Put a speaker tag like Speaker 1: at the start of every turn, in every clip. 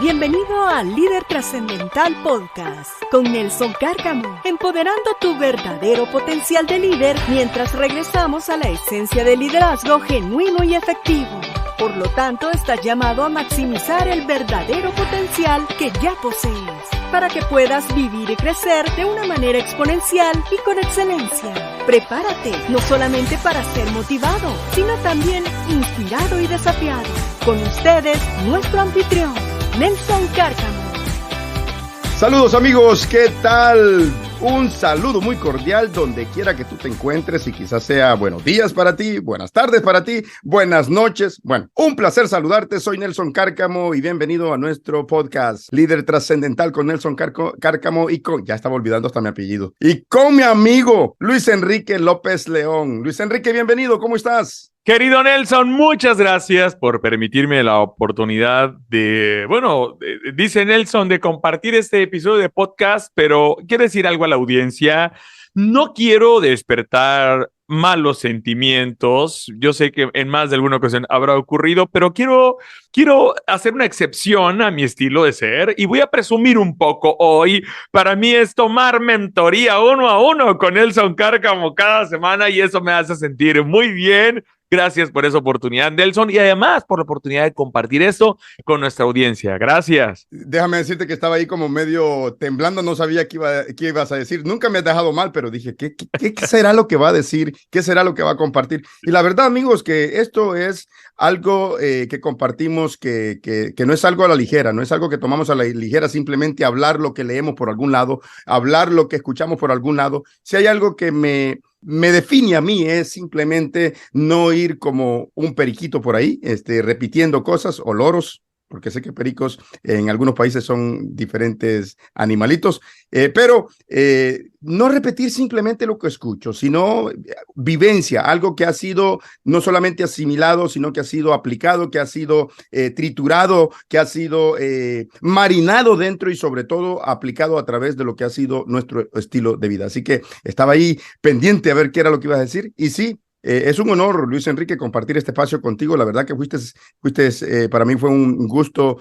Speaker 1: Bienvenido a Líder Trascendental Podcast con Nelson Cárcamo, empoderando tu verdadero potencial de líder mientras regresamos a la esencia del liderazgo genuino y efectivo. Por lo tanto, estás llamado a maximizar el verdadero potencial que ya posees, para que puedas vivir y crecer de una manera exponencial y con excelencia. Prepárate, no solamente para ser motivado, sino también inspirado y desafiado. Con ustedes, nuestro anfitrión, Nelson Cárcamo.
Speaker 2: Saludos amigos, ¿qué tal? Un saludo muy cordial donde quiera que tú te encuentres y quizás sea buenos días para ti, buenas tardes para ti, buenas noches. Bueno, un placer saludarte, soy Nelson Cárcamo y bienvenido a nuestro podcast Líder Trascendental con Nelson Cárcamo y con, ya estaba olvidando hasta mi apellido, y con mi amigo Luis Enrique López León. Luis Enrique, bienvenido, ¿cómo estás?
Speaker 3: Querido Nelson, muchas gracias por permitirme la oportunidad dice Nelson, de compartir este episodio de podcast, pero quiero decir algo a la audiencia. No quiero despertar malos sentimientos. Yo sé que en más de alguna ocasión habrá ocurrido, pero quiero hacer una excepción a mi estilo de ser y voy a presumir un poco hoy. Para mí es tomar mentoría 1-a-1 con Nelson Cárcamo cada semana y eso me hace sentir muy bien. Gracias por esa oportunidad, Nelson, y además por la oportunidad de compartir esto con nuestra audiencia. Gracias.
Speaker 2: Déjame decirte que estaba ahí como medio temblando, no sabía qué ibas a decir. Nunca me has dejado mal, pero dije, ¿qué será lo que va a decir? ¿Qué será lo que va a compartir? Y la verdad, amigos, que esto es algo que compartimos, que no es algo a la ligera, no es algo que tomamos a la ligera, simplemente hablar lo que leemos por algún lado, hablar lo que escuchamos por algún lado. Si hay algo que me define a mí es simplemente no ir como un periquito por ahí, repitiendo cosas o loros, porque sé que pericos en algunos países son diferentes animalitos, pero no repetir simplemente lo que escucho, sino vivencia, algo que ha sido no solamente asimilado, sino que ha sido aplicado, que ha sido triturado, que ha sido marinado dentro y sobre todo aplicado a través de lo que ha sido nuestro estilo de vida. Así que estaba ahí pendiente a ver qué era lo que ibas a decir y sí. Es un honor, Luis Enrique, compartir este espacio contigo. La verdad que fuiste para mí fue un gusto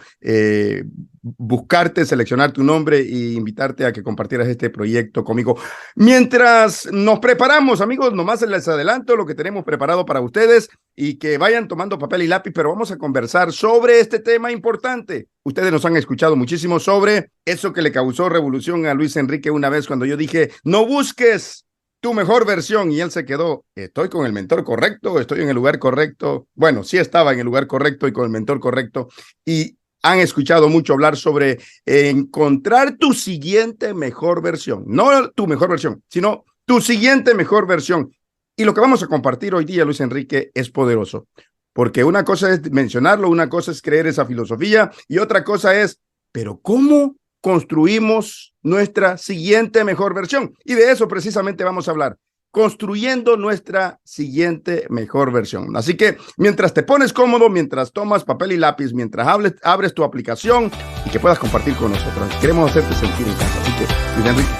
Speaker 2: buscarte, seleccionar tu nombre e invitarte a que compartieras este proyecto conmigo. Mientras nos preparamos, amigos, nomás les adelanto lo que tenemos preparado para ustedes y que vayan tomando papel y lápiz, pero vamos a conversar sobre este tema importante. Ustedes nos han escuchado muchísimo sobre eso que le causó revolución a Luis Enrique una vez cuando yo dije, no busques tu mejor versión, y él se quedó, ¿estoy con el mentor correcto? ¿Estoy en el lugar correcto? Bueno, sí estaba en el lugar correcto y con el mentor correcto, y han escuchado mucho hablar sobre encontrar tu siguiente mejor versión, no tu mejor versión, sino tu siguiente mejor versión, y lo que vamos a compartir hoy día, Luis Enrique, es poderoso, porque una cosa es mencionarlo, una cosa es creer esa filosofía, y otra cosa es, ¿pero cómo construimos nuestra siguiente mejor versión? Y de eso precisamente vamos a hablar, construyendo nuestra siguiente mejor versión. Así que mientras te pones cómodo, mientras tomas papel y lápiz, mientras abres tu aplicación y que puedas compartir con nosotros, queremos hacerte sentir en casa. Así que, Luis Enrique,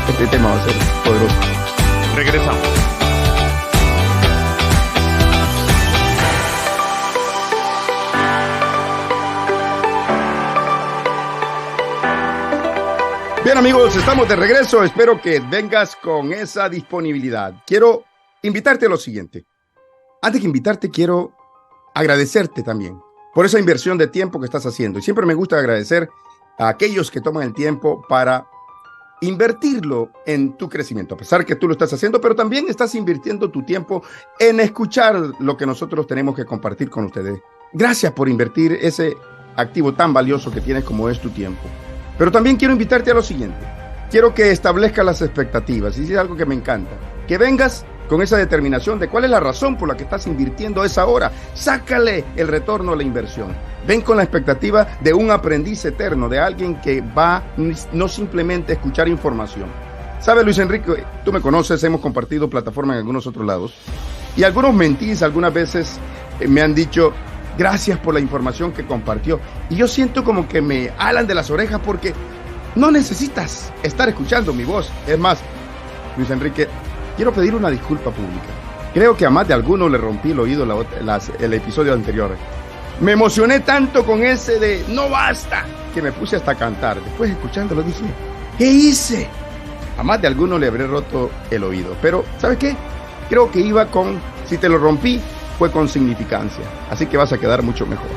Speaker 2: este tema va a ser poderoso.
Speaker 3: Regresamos.
Speaker 2: Bien amigos, estamos de regreso, espero que vengas con esa disponibilidad. Quiero invitarte a lo siguiente. Antes que invitarte, quiero agradecerte también por esa inversión de tiempo que estás haciendo. Y siempre me gusta agradecer a aquellos que toman el tiempo para invertirlo en tu crecimiento, a pesar que tú lo estás haciendo, pero también estás invirtiendo tu tiempo en escuchar lo que nosotros tenemos que compartir con ustedes. Gracias por invertir ese activo tan valioso que tienes como es tu tiempo. Pero también quiero invitarte a lo siguiente. Quiero que establezcas las expectativas, y es algo que me encanta. Que vengas con esa determinación de cuál es la razón por la que estás invirtiendo esa hora. Sácale el retorno a la inversión. Ven con la expectativa de un aprendiz eterno, de alguien que va no simplemente a escuchar información. ¿Sabes, Luis Enrique? Tú me conoces, hemos compartido plataforma en algunos otros lados. Y algunos mentís, algunas veces me han dicho, gracias por la información que compartió. Y yo siento como que me alan de las orejas porque no necesitas estar escuchando mi voz. Es más, Luis Enrique, quiero pedir una disculpa pública. Creo que a más de alguno le rompí el oído el episodio anterior. Me emocioné tanto con ese de no basta, que me puse hasta a cantar. Después escuchándolo dije, ¿qué hice? A más de alguno le habré roto el oído. Pero, ¿sabes qué? Creo que iba con, si te lo rompí, fue con significancia. Así que vas a quedar mucho mejor.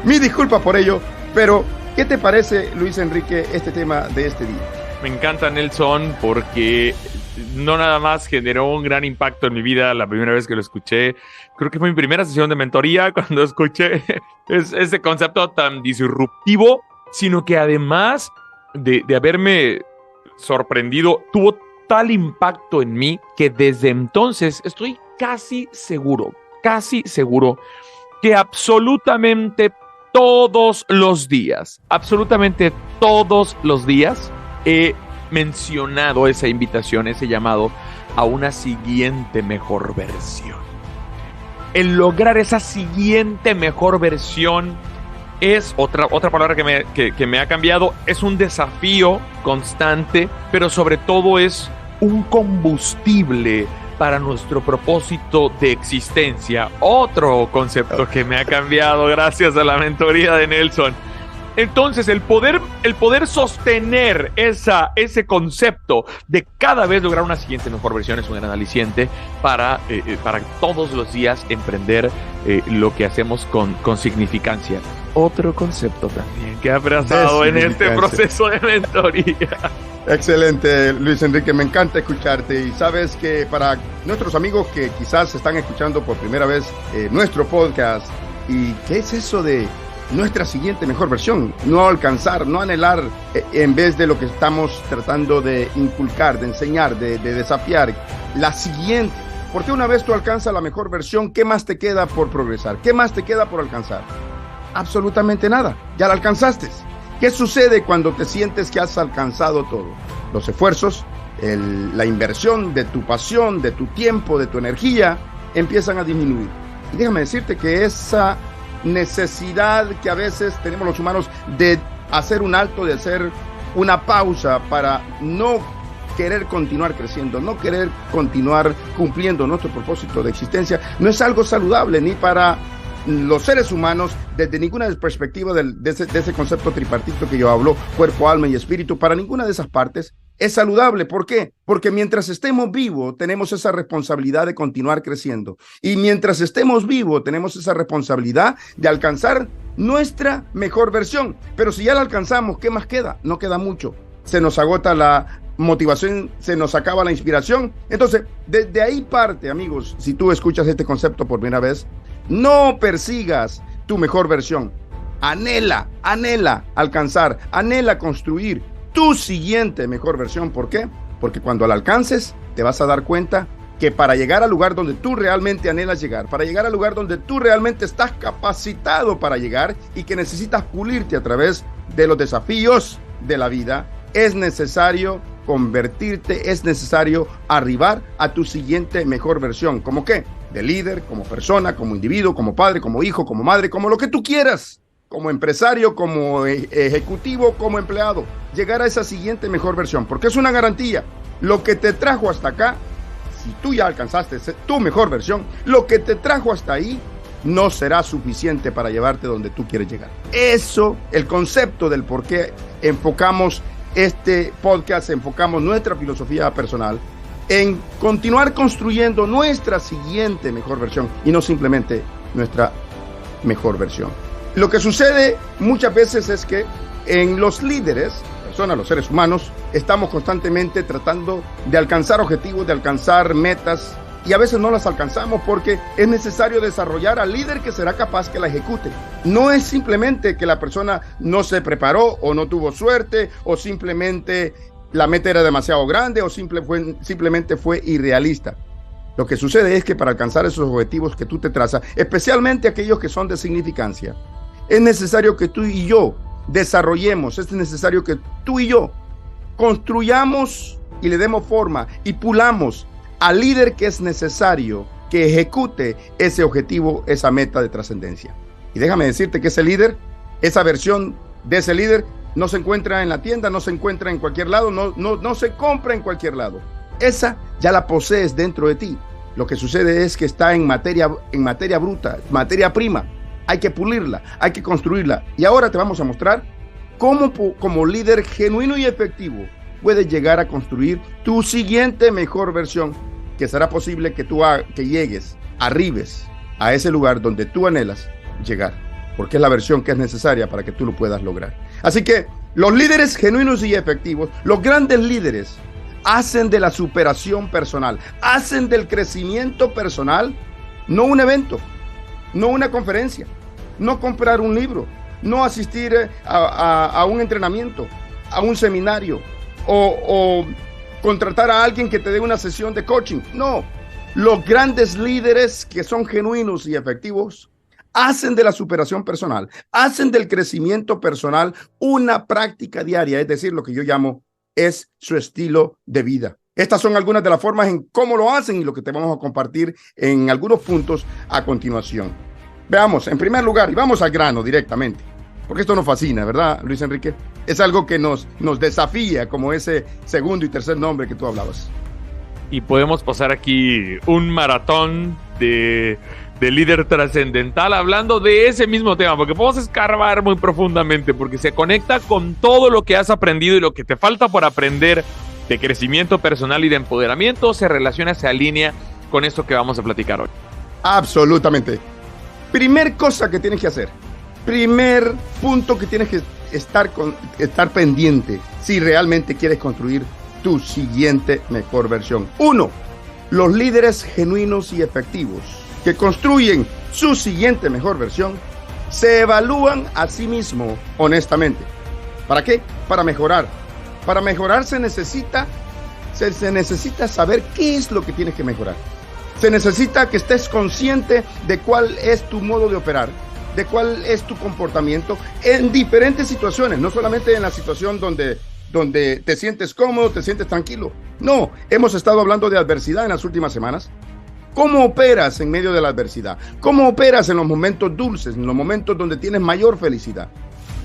Speaker 2: Mi disculpa por ello, pero ¿qué te parece, Luis Enrique, este tema de este día?
Speaker 3: Me encanta, Nelson, porque no nada más generó un gran impacto en mi vida la primera vez que lo escuché. Creo que fue mi primera sesión de mentoría cuando escuché ese concepto tan disruptivo, sino que además de haberme sorprendido, tuvo tal impacto en mí que desde entonces estoy casi seguro que absolutamente todos los días he mencionado esa invitación, ese llamado a una siguiente mejor versión. El lograr esa siguiente mejor versión es otra palabra que me ha cambiado. Es un desafío constante, pero sobre todo es un combustible para nuestro propósito de existencia. Otro concepto que me ha cambiado gracias a la mentoría de Nelson. Entonces, el poder sostener ese concepto de cada vez lograr una siguiente mejor versión es un gran aliciente para todos los días emprender lo que hacemos con significancia. Otro concepto también que he abrazado en este proceso de mentoría.
Speaker 2: Excelente, Luis Enrique, me encanta escucharte. Y sabes que para nuestros amigos que quizás están escuchando por primera vez nuestro podcast, ¿y qué es eso de nuestra siguiente mejor versión? No alcanzar, no anhelar en vez de lo que estamos tratando de inculcar, de enseñar, de desafiar. La siguiente, porque una vez tú alcanzas la mejor versión, ¿qué más te queda por progresar? ¿Qué más te queda por alcanzar? Absolutamente nada, ya la alcanzaste. ¿Qué sucede cuando te sientes que has alcanzado todo? Los esfuerzos, la inversión de tu pasión, de tu tiempo, de tu energía, empiezan a disminuir. Y déjame decirte que esa necesidad que a veces tenemos los humanos de hacer un alto, de hacer una pausa para no querer continuar creciendo, no querer continuar cumpliendo nuestro propósito de existencia, no es algo saludable ni para los seres humanos desde ninguna perspectiva de ese concepto tripartito que yo hablo, cuerpo, alma y espíritu. Para ninguna de esas partes es saludable. ¿Por qué? Porque mientras estemos vivos tenemos esa responsabilidad de continuar creciendo, y mientras estemos vivos tenemos esa responsabilidad de alcanzar nuestra mejor versión. Pero si ya la alcanzamos, ¿qué más queda? No queda mucho. Se nos agota la motivación, se nos acaba la inspiración. Entonces, desde ahí parte, amigos, si tú escuchas este concepto por primera vez, no persigas tu mejor versión. Anhela alcanzar, anhela construir tu siguiente mejor versión. ¿Por qué? Porque cuando la alcances, te vas a dar cuenta que para llegar al lugar donde tú realmente anhelas llegar, para llegar al lugar donde tú realmente estás capacitado para llegar y que necesitas pulirte a través de los desafíos de la vida, es necesario convertirte, es necesario arribar a tu siguiente mejor versión. ¿Cómo qué? De líder, como persona, como individuo, como padre, como hijo, como madre, como lo que tú quieras, como empresario, como ejecutivo, como empleado. Llegar a esa siguiente mejor versión, porque es una garantía. Lo que te trajo hasta acá, si tú ya alcanzaste tu mejor versión, lo que te trajo hasta ahí no será suficiente para llevarte donde tú quieres llegar. Eso, el concepto del por qué enfocamos este podcast, enfocamos nuestra filosofía personal en continuar construyendo nuestra siguiente mejor versión y no simplemente nuestra mejor versión. Lo que sucede muchas veces es que en los líderes, personas, los seres humanos, estamos constantemente tratando de alcanzar objetivos, de alcanzar metas, y a veces no las alcanzamos porque es necesario desarrollar al líder que será capaz que la ejecute. No es simplemente que la persona no se preparó o no tuvo suerte o simplemente la meta era demasiado grande o simplemente fue irrealista. Lo que sucede es que para alcanzar esos objetivos que tú te trazas, especialmente aquellos que son de significancia, es necesario que tú y yo desarrollemos, es necesario que tú y yo construyamos y le demos forma y pulamos al líder que es necesario que ejecute ese objetivo, esa meta de trascendencia. Y déjame decirte que ese líder, esa versión de ese líder, no se encuentra en la tienda, no se encuentra en cualquier lado, no se compra en cualquier lado. Esa ya la posees dentro de ti. Lo que sucede es que está en materia bruta, materia prima. hay que pulirla, hay que construirla. Y ahora te vamos a mostrar cómo como líder genuino y efectivo puedes llegar a construir tu siguiente mejor versión, que será posible que tú arribes a ese lugar donde tú anhelas llegar, porque es la versión que es necesaria para que tú lo puedas lograr. Así que los líderes genuinos y efectivos, los grandes líderes, hacen de la superación personal, hacen del crecimiento personal, no un evento, no una conferencia, no comprar un libro, no asistir a un entrenamiento, a un seminario o contratar a alguien que te dé una sesión de coaching. No, los grandes líderes que son genuinos y efectivos hacen de la superación personal, hacen del crecimiento personal una práctica diaria, es decir, lo que yo llamo es su estilo de vida. Estas son algunas de las formas en cómo lo hacen y lo que te vamos a compartir en algunos puntos a continuación. Veamos, en primer lugar, y vamos al grano directamente, porque esto nos fascina, ¿verdad, Luis Enrique? Es algo que nos desafía, como ese segundo y tercer nombre que tú hablabas.
Speaker 3: Y podemos pasar aquí un maratón de líder trascendental hablando de ese mismo tema, porque podemos escarbar muy profundamente, porque se conecta con todo lo que has aprendido y lo que te falta por aprender de crecimiento personal y de empoderamiento, se relaciona, se alinea con esto que vamos a platicar hoy.
Speaker 2: Absolutamente. Primer cosa que tienes que hacer, primer punto que tienes que estar pendiente si realmente quieres construir tu siguiente mejor versión. 1. Los líderes genuinos y efectivos que construyen su siguiente mejor versión se evalúan a sí mismos honestamente. ¿Para qué? Para mejorar. Para mejorar se necesita saber qué es lo que tienes que mejorar. Se necesita que estés consciente de cuál es tu modo de operar, de cuál es tu comportamiento en diferentes situaciones, no solamente en la situación donde te sientes cómodo, te sientes tranquilo. No, hemos estado hablando de adversidad en las últimas semanas. ¿Cómo operas en medio de la adversidad? ¿Cómo operas en los momentos dulces, en los momentos donde tienes mayor felicidad?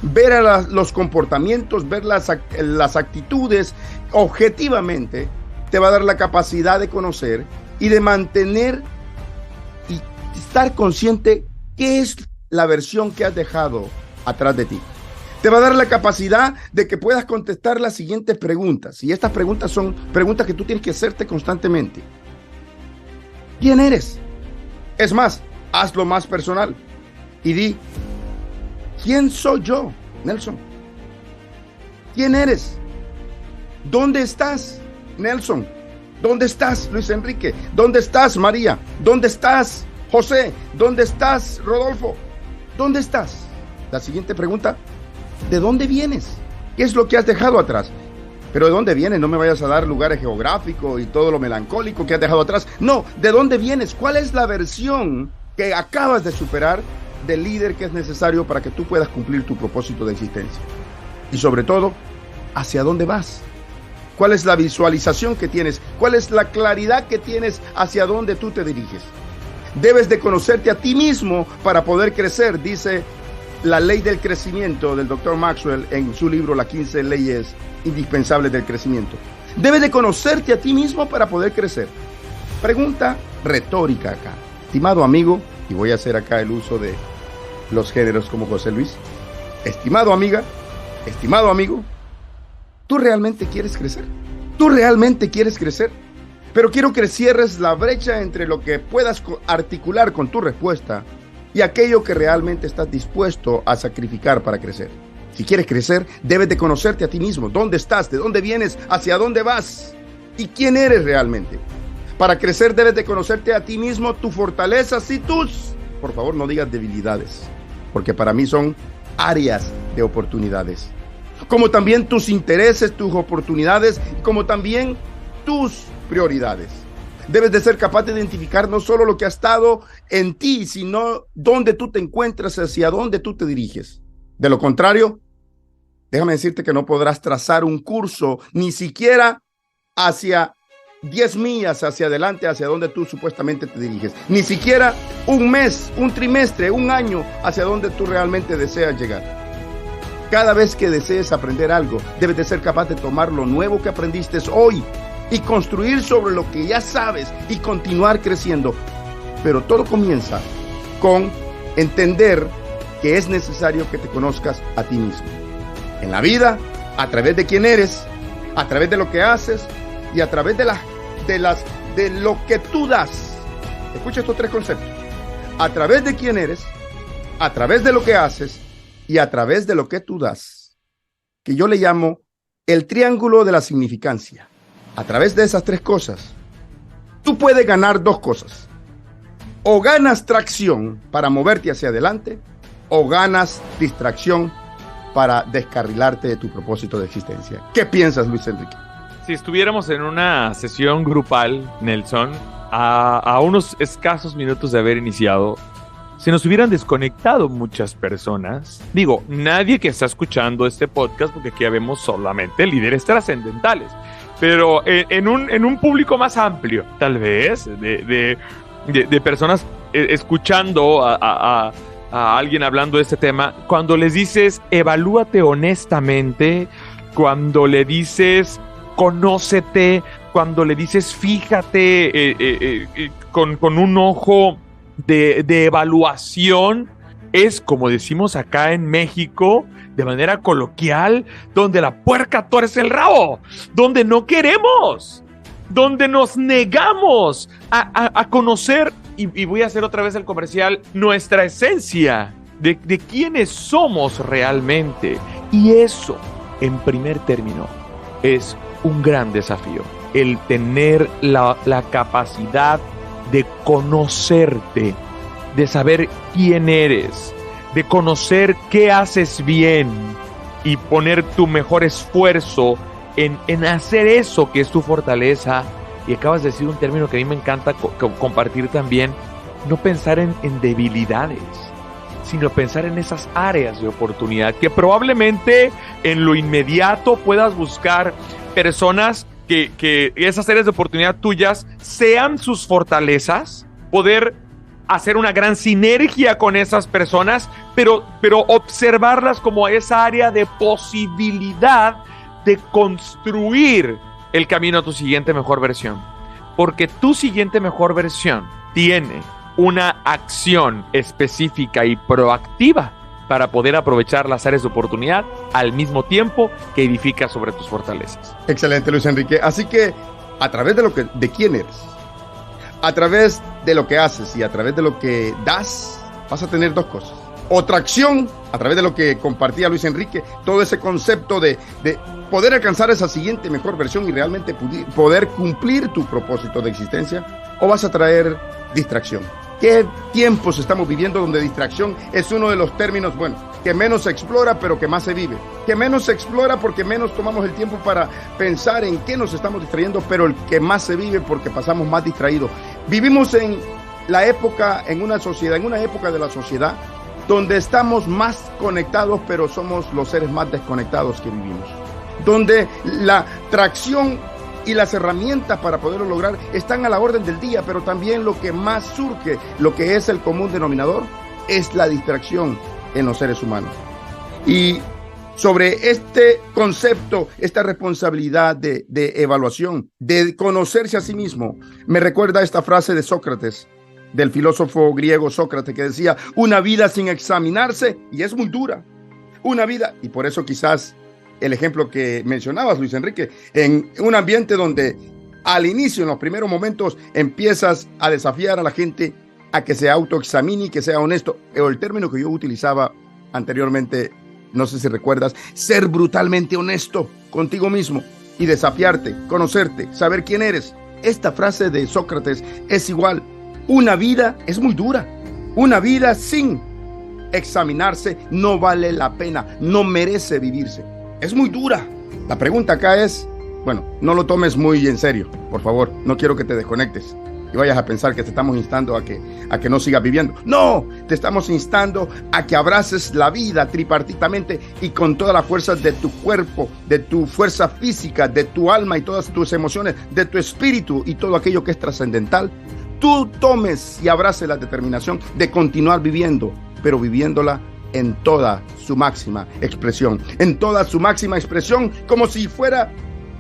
Speaker 2: Ver los comportamientos, ver las actitudes objetivamente te va a dar la capacidad de conocer y de mantener y estar consciente qué es la versión que has dejado atrás de ti. Te va a dar la capacidad de que puedas contestar las siguientes preguntas. Y estas preguntas son preguntas que tú tienes que hacerte constantemente. ¿Quién eres? Es más, hazlo más personal y di, ¿quién soy yo, Nelson? ¿Quién eres? ¿Dónde estás, Nelson? ¿Dónde estás, Luis Enrique? ¿Dónde estás, María? ¿Dónde estás, José? ¿Dónde estás, Rodolfo? ¿Dónde estás? La siguiente pregunta, ¿de dónde vienes? ¿Qué es lo que has dejado atrás? Pero ¿de dónde vienes? No me vayas a dar lugares geográficos y todo lo melancólico que has dejado atrás. No, ¿de dónde vienes? ¿Cuál es la versión que acabas de superar del líder que es necesario para que tú puedas cumplir tu propósito de existencia? Y sobre todo, ¿hacia dónde vas? ¿Cuál es la visualización que tienes? ¿Cuál es la claridad que tienes hacia dónde tú te diriges? Debes de conocerte a ti mismo para poder crecer, dice la ley del crecimiento del Dr. Maxwell en su libro Las 15 leyes indispensables del crecimiento. Debes de conocerte a ti mismo para poder crecer. Pregunta retórica acá. Estimado amigo, y voy a hacer acá el uso de los géneros como José Luis. Estimado amiga, estimado amigo, ¿tú realmente quieres crecer? ¿Tú realmente quieres crecer? Pero quiero que cierres la brecha entre lo que puedas articular con tu respuesta y aquello que realmente estás dispuesto a sacrificar para crecer. Si quieres crecer, debes de conocerte a ti mismo. ¿Dónde estás? ¿De dónde vienes? ¿Hacia dónde vas? ¿Y quién eres realmente? Para crecer debes de conocerte a ti mismo, tus fortalezas y por favor, no digas debilidades, porque para mí son áreas de oportunidades. Como también tus intereses, tus oportunidades, como también tus prioridades. Debes de ser capaz de identificar no solo lo que ha estado en ti, sino dónde tú te encuentras, hacia dónde tú te diriges. De lo contrario, déjame decirte que no podrás trazar un curso, ni siquiera hacia 10 millas hacia adelante, hacia donde tú supuestamente te diriges. Ni siquiera un mes, un trimestre, un año hacia donde tú realmente deseas llegar. Cada vez que desees aprender algo, debes de ser capaz de tomar lo nuevo que aprendiste hoy y construir sobre lo que ya sabes y continuar creciendo. Pero todo comienza con entender que es necesario que te conozcas a ti mismo. En la vida, a través de quién eres, a través de lo que haces y a través de lo que tú das. Escucha estos tres conceptos. A través de quién eres, a través de lo que haces y a través de lo que tú das, que yo le llamo el triángulo de la significancia. A través de esas tres cosas, tú puedes ganar dos cosas. O ganas tracción para moverte hacia adelante, o ganas distracción para descarrilarte de tu propósito de existencia. ¿Qué piensas, Luis Enrique?
Speaker 3: Si estuviéramos en una sesión grupal, Nelson, a unos escasos minutos de haber iniciado, se nos hubieran desconectado muchas personas. Digo, nadie que está escuchando este podcast, porque aquí vemos solamente líderes trascendentales, pero en un público más amplio, tal vez, de personas escuchando a alguien hablando de este tema, cuando les dices evalúate honestamente, cuando le dices conócete, cuando le dices fíjate con un ojo de evaluación, es como decimos acá en México, de manera coloquial, donde la puerca tuerce el rabo, donde no queremos, donde nos negamos a conocer, y voy a hacer otra vez el comercial, nuestra esencia, de quiénes somos realmente. Y eso, en primer término, es un gran desafío, el tener la capacidad de conocerte, de saber quién eres, de conocer qué haces bien y poner tu mejor esfuerzo en hacer eso que es tu fortaleza. Y acabas de decir un término que a mí me encanta compartir también, no pensar en debilidades, sino pensar en esas áreas de oportunidad, que probablemente en lo inmediato puedas buscar personas que esas áreas de oportunidad tuyas sean sus fortalezas, poder hacer una gran sinergia con esas personas, pero observarlas como esa área de posibilidad de construir el camino a tu siguiente mejor versión. Porque tu siguiente mejor versión tiene una acción específica y proactiva para poder aprovechar las áreas de oportunidad al mismo tiempo que edifica sobre tus fortalezas.
Speaker 2: Excelente, Luis Enrique. Así que a través de quién eres, a través de lo que haces y a través de lo que das, vas a tener dos cosas. Otra acción, a través de lo que compartía Luis Enrique, todo ese concepto de poder alcanzar esa siguiente mejor versión y realmente poder cumplir tu propósito de existencia, o vas a traer distracción. ¿Qué tiempos estamos viviendo donde distracción es uno de los términos, que menos se explora, pero que más se vive? Que menos se explora porque menos tomamos el tiempo para pensar en qué nos estamos distrayendo, pero el que más se vive porque pasamos más distraídos. Vivimos en una época de la sociedad donde estamos más conectados, pero somos los seres más desconectados que vivimos. Donde la tracción y las herramientas para poderlo lograr están a la orden del día, pero también lo que más surge, lo que es el común denominador, es la distracción en los seres humanos. Y sobre este concepto, esta responsabilidad de evaluación, de conocerse a sí mismo, me recuerda esta frase de Sócrates, del filósofo griego Sócrates, que decía: una vida sin examinarse, y es muy dura, una vida, y por eso quizás el ejemplo que mencionabas, Luis Enrique, en un ambiente donde al inicio, en los primeros momentos, empiezas a desafiar a la gente a que se autoexamine y que sea honesto. O el término que yo utilizaba anteriormente, no sé si recuerdas, ser brutalmente honesto contigo mismo y desafiarte, conocerte, saber quién eres. Esta frase de Sócrates es igual. Una vida es muy dura. Una vida sin examinarse no vale la pena, no merece vivirse. Es muy dura. La pregunta acá es, no lo tomes muy en serio, por favor. No quiero que te desconectes y vayas a pensar que te estamos instando a que no sigas viviendo. No, te estamos instando a que abraces la vida tripartitamente y con todas las fuerzas de tu cuerpo, de tu fuerza física, de tu alma y todas tus emociones, de tu espíritu y todo aquello que es trascendental. Tú tomes y abraces la determinación de continuar viviendo, pero viviéndola en toda su máxima expresión, como si fuera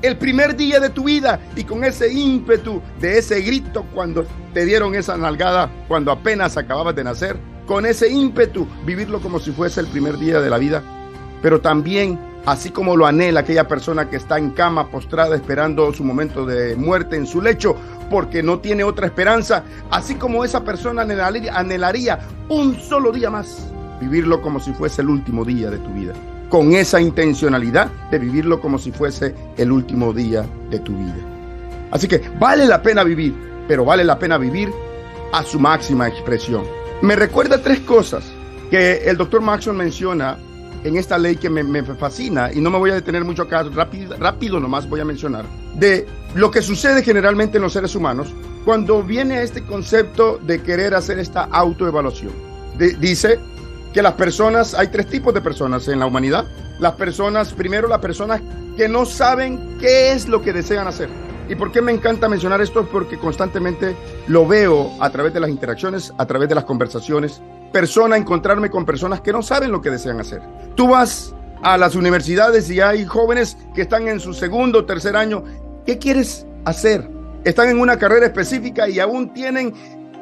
Speaker 2: el primer día de tu vida, y con ese ímpetu de ese grito cuando te dieron esa nalgada, cuando apenas acababas de nacer, con ese ímpetu, vivirlo como si fuese el primer día de la vida, pero también, así como lo anhela aquella persona que está en cama, postrada, esperando su momento de muerte en su lecho, porque no tiene otra esperanza, así como esa persona anhelaría un solo día más, vivirlo como si fuese el último día de tu vida, con esa intencionalidad de vivirlo como si fuese el último día de tu vida. Así que vale la pena vivir, pero vale la pena vivir a su máxima expresión. Me recuerda 3 cosas que el doctor Maxwell menciona en esta ley que me fascina, y no me voy a detener mucho acá, rápido nomás voy a mencionar, de lo que sucede generalmente en los seres humanos cuando viene a este concepto de querer hacer esta autoevaluación. Dice que las personas, hay 3 tipos de personas en la humanidad. Las personas que no saben qué es lo que desean hacer. ¿Y por qué me encanta mencionar esto? Porque constantemente lo veo a través de las interacciones, a través de las conversaciones. Encontrarme con personas que no saben lo que desean hacer. Tú vas a las universidades y hay jóvenes que están en su 2º o 3er año. ¿Qué quieres hacer? Están en una carrera específica y aún tienen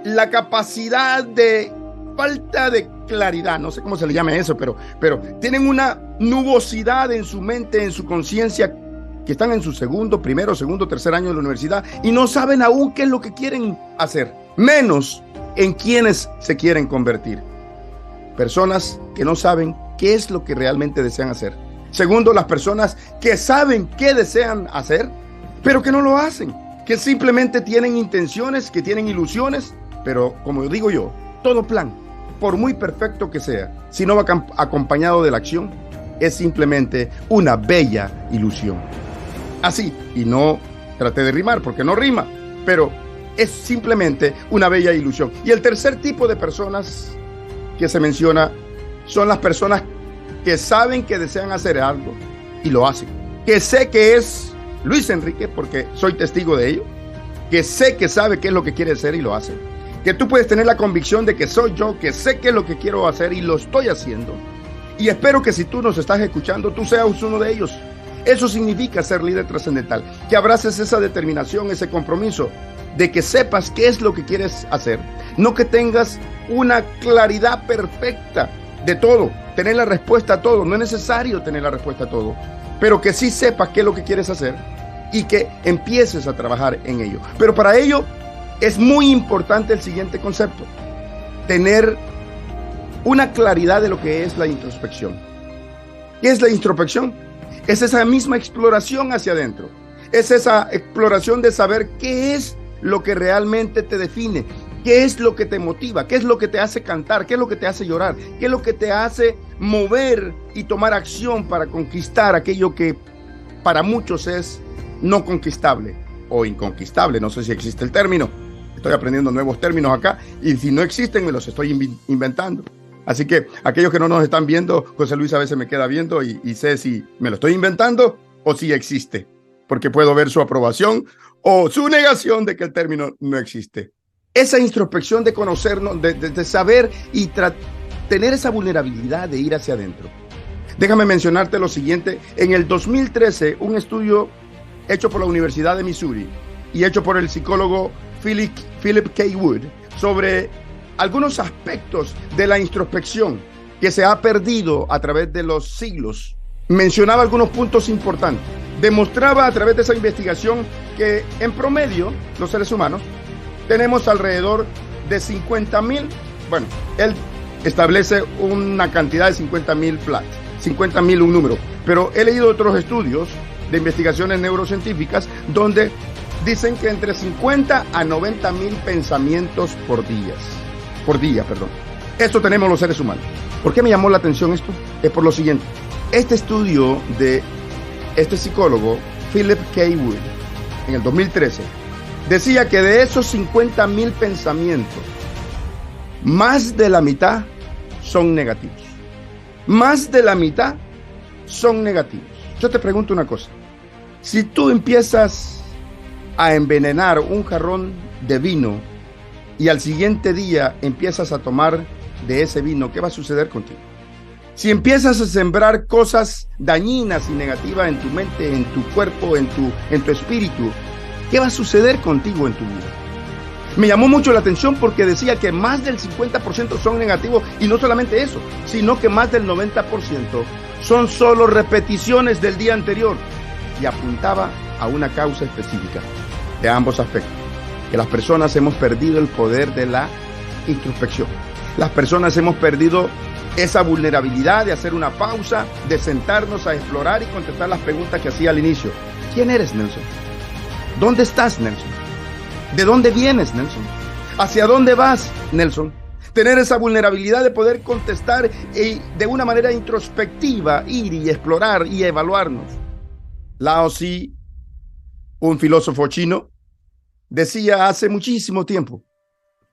Speaker 2: la capacidad de falta de claridad, no sé cómo se le llame eso, pero tienen una nubosidad en su mente, en su conciencia, que están en su 2º, 1º, 2º, 3er año de la universidad y no saben aún qué es lo que quieren hacer, menos en quiénes se quieren convertir. Personas que no saben qué es lo que realmente desean hacer. Segundo, las personas que saben qué desean hacer, pero que no lo hacen, que simplemente tienen intenciones, que tienen ilusiones, pero como digo yo, todo plan, por muy perfecto que sea, si no va acompañado de la acción, es simplemente una bella ilusión. Así, y no traté de rimar porque no rima, pero es simplemente una bella ilusión. Y el tercer tipo de personas que se menciona son las personas que saben que desean hacer algo y lo hacen. Que sé que es Luis Enrique porque soy testigo de ello. Que sé que sabe qué es lo que quiere hacer y lo hace. Que tú puedes tener la convicción de que soy yo, que sé qué es lo que quiero hacer y lo estoy haciendo. Y espero que si tú nos estás escuchando, tú seas uno de ellos. Eso significa ser líder trascendental, que abraces esa determinación, ese compromiso de que sepas qué es lo que quieres hacer, no que tengas una claridad perfecta de todo, tener la respuesta a todo, no es necesario tener la respuesta a todo, pero que sí sepas qué es lo que quieres hacer y que empieces a trabajar en ello. Pero para ello es muy importante el siguiente concepto, tener una claridad de lo que es la introspección. ¿Qué es la introspección? Es esa misma exploración hacia adentro. Es esa exploración de saber qué es lo que realmente te define, qué es lo que te motiva, qué es lo que te hace cantar, qué es lo que te hace llorar, qué es lo que te hace mover y tomar acción para conquistar aquello que para muchos es no conquistable o inconquistable. No sé si existe el término. Estoy aprendiendo nuevos términos acá y si no existen me los estoy inventando. Así que aquellos que no nos están viendo, José Luis a veces me queda viendo y sé si me lo estoy inventando o si existe, porque puedo ver su aprobación o su negación de que el término no existe. Esa introspección de conocernos, de saber y tener esa vulnerabilidad de ir hacia adentro. Déjame mencionarte lo siguiente. En el 2013, un estudio hecho por la Universidad de Missouri y hecho por el psicólogo Philip K. Wood sobre algunos aspectos de la introspección que se ha perdido a través de los siglos. Mencionaba algunos puntos importantes. Demostraba a través de esa investigación que en promedio los seres humanos tenemos alrededor de 50,000, bueno, él establece una cantidad de 50,000 flats, 50,000 un número, pero he leído otros estudios de investigaciones neurocientíficas donde dicen que entre 50 a 90,000 pensamientos por día. Esto tenemos los seres humanos. ¿Por qué me llamó la atención esto? Es por lo siguiente. Este estudio de este psicólogo, Philip K. Wood, en el 2013, decía que de esos 50,000 pensamientos, más de la mitad son negativos. Más de la mitad son negativos. Yo te pregunto una cosa. Si tú empiezas a envenenar un jarrón de vino y al siguiente día empiezas a tomar de ese vino, ¿qué va a suceder contigo? Si empiezas a sembrar cosas dañinas y negativas en tu mente, en tu cuerpo, en tu espíritu, ¿qué va a suceder contigo en tu vida? Me llamó mucho la atención porque decía que más del 50% son negativos, y no solamente eso, sino que más del 90% son solo repeticiones del día anterior, y apuntaba a una causa específica de ambos aspectos, que las personas hemos perdido el poder de la introspección. Las personas hemos perdido esa vulnerabilidad de hacer una pausa, de sentarnos a explorar y contestar las preguntas que hacía al inicio. ¿Quién eres, Nelson? ¿Dónde estás, Nelson? ¿De dónde vienes, Nelson? ¿Hacia dónde vas, Nelson? Tener esa vulnerabilidad de poder contestar y de una manera introspectiva ir y explorar y evaluarnos. Lao Tzu, un filósofo chino, decía hace muchísimo tiempo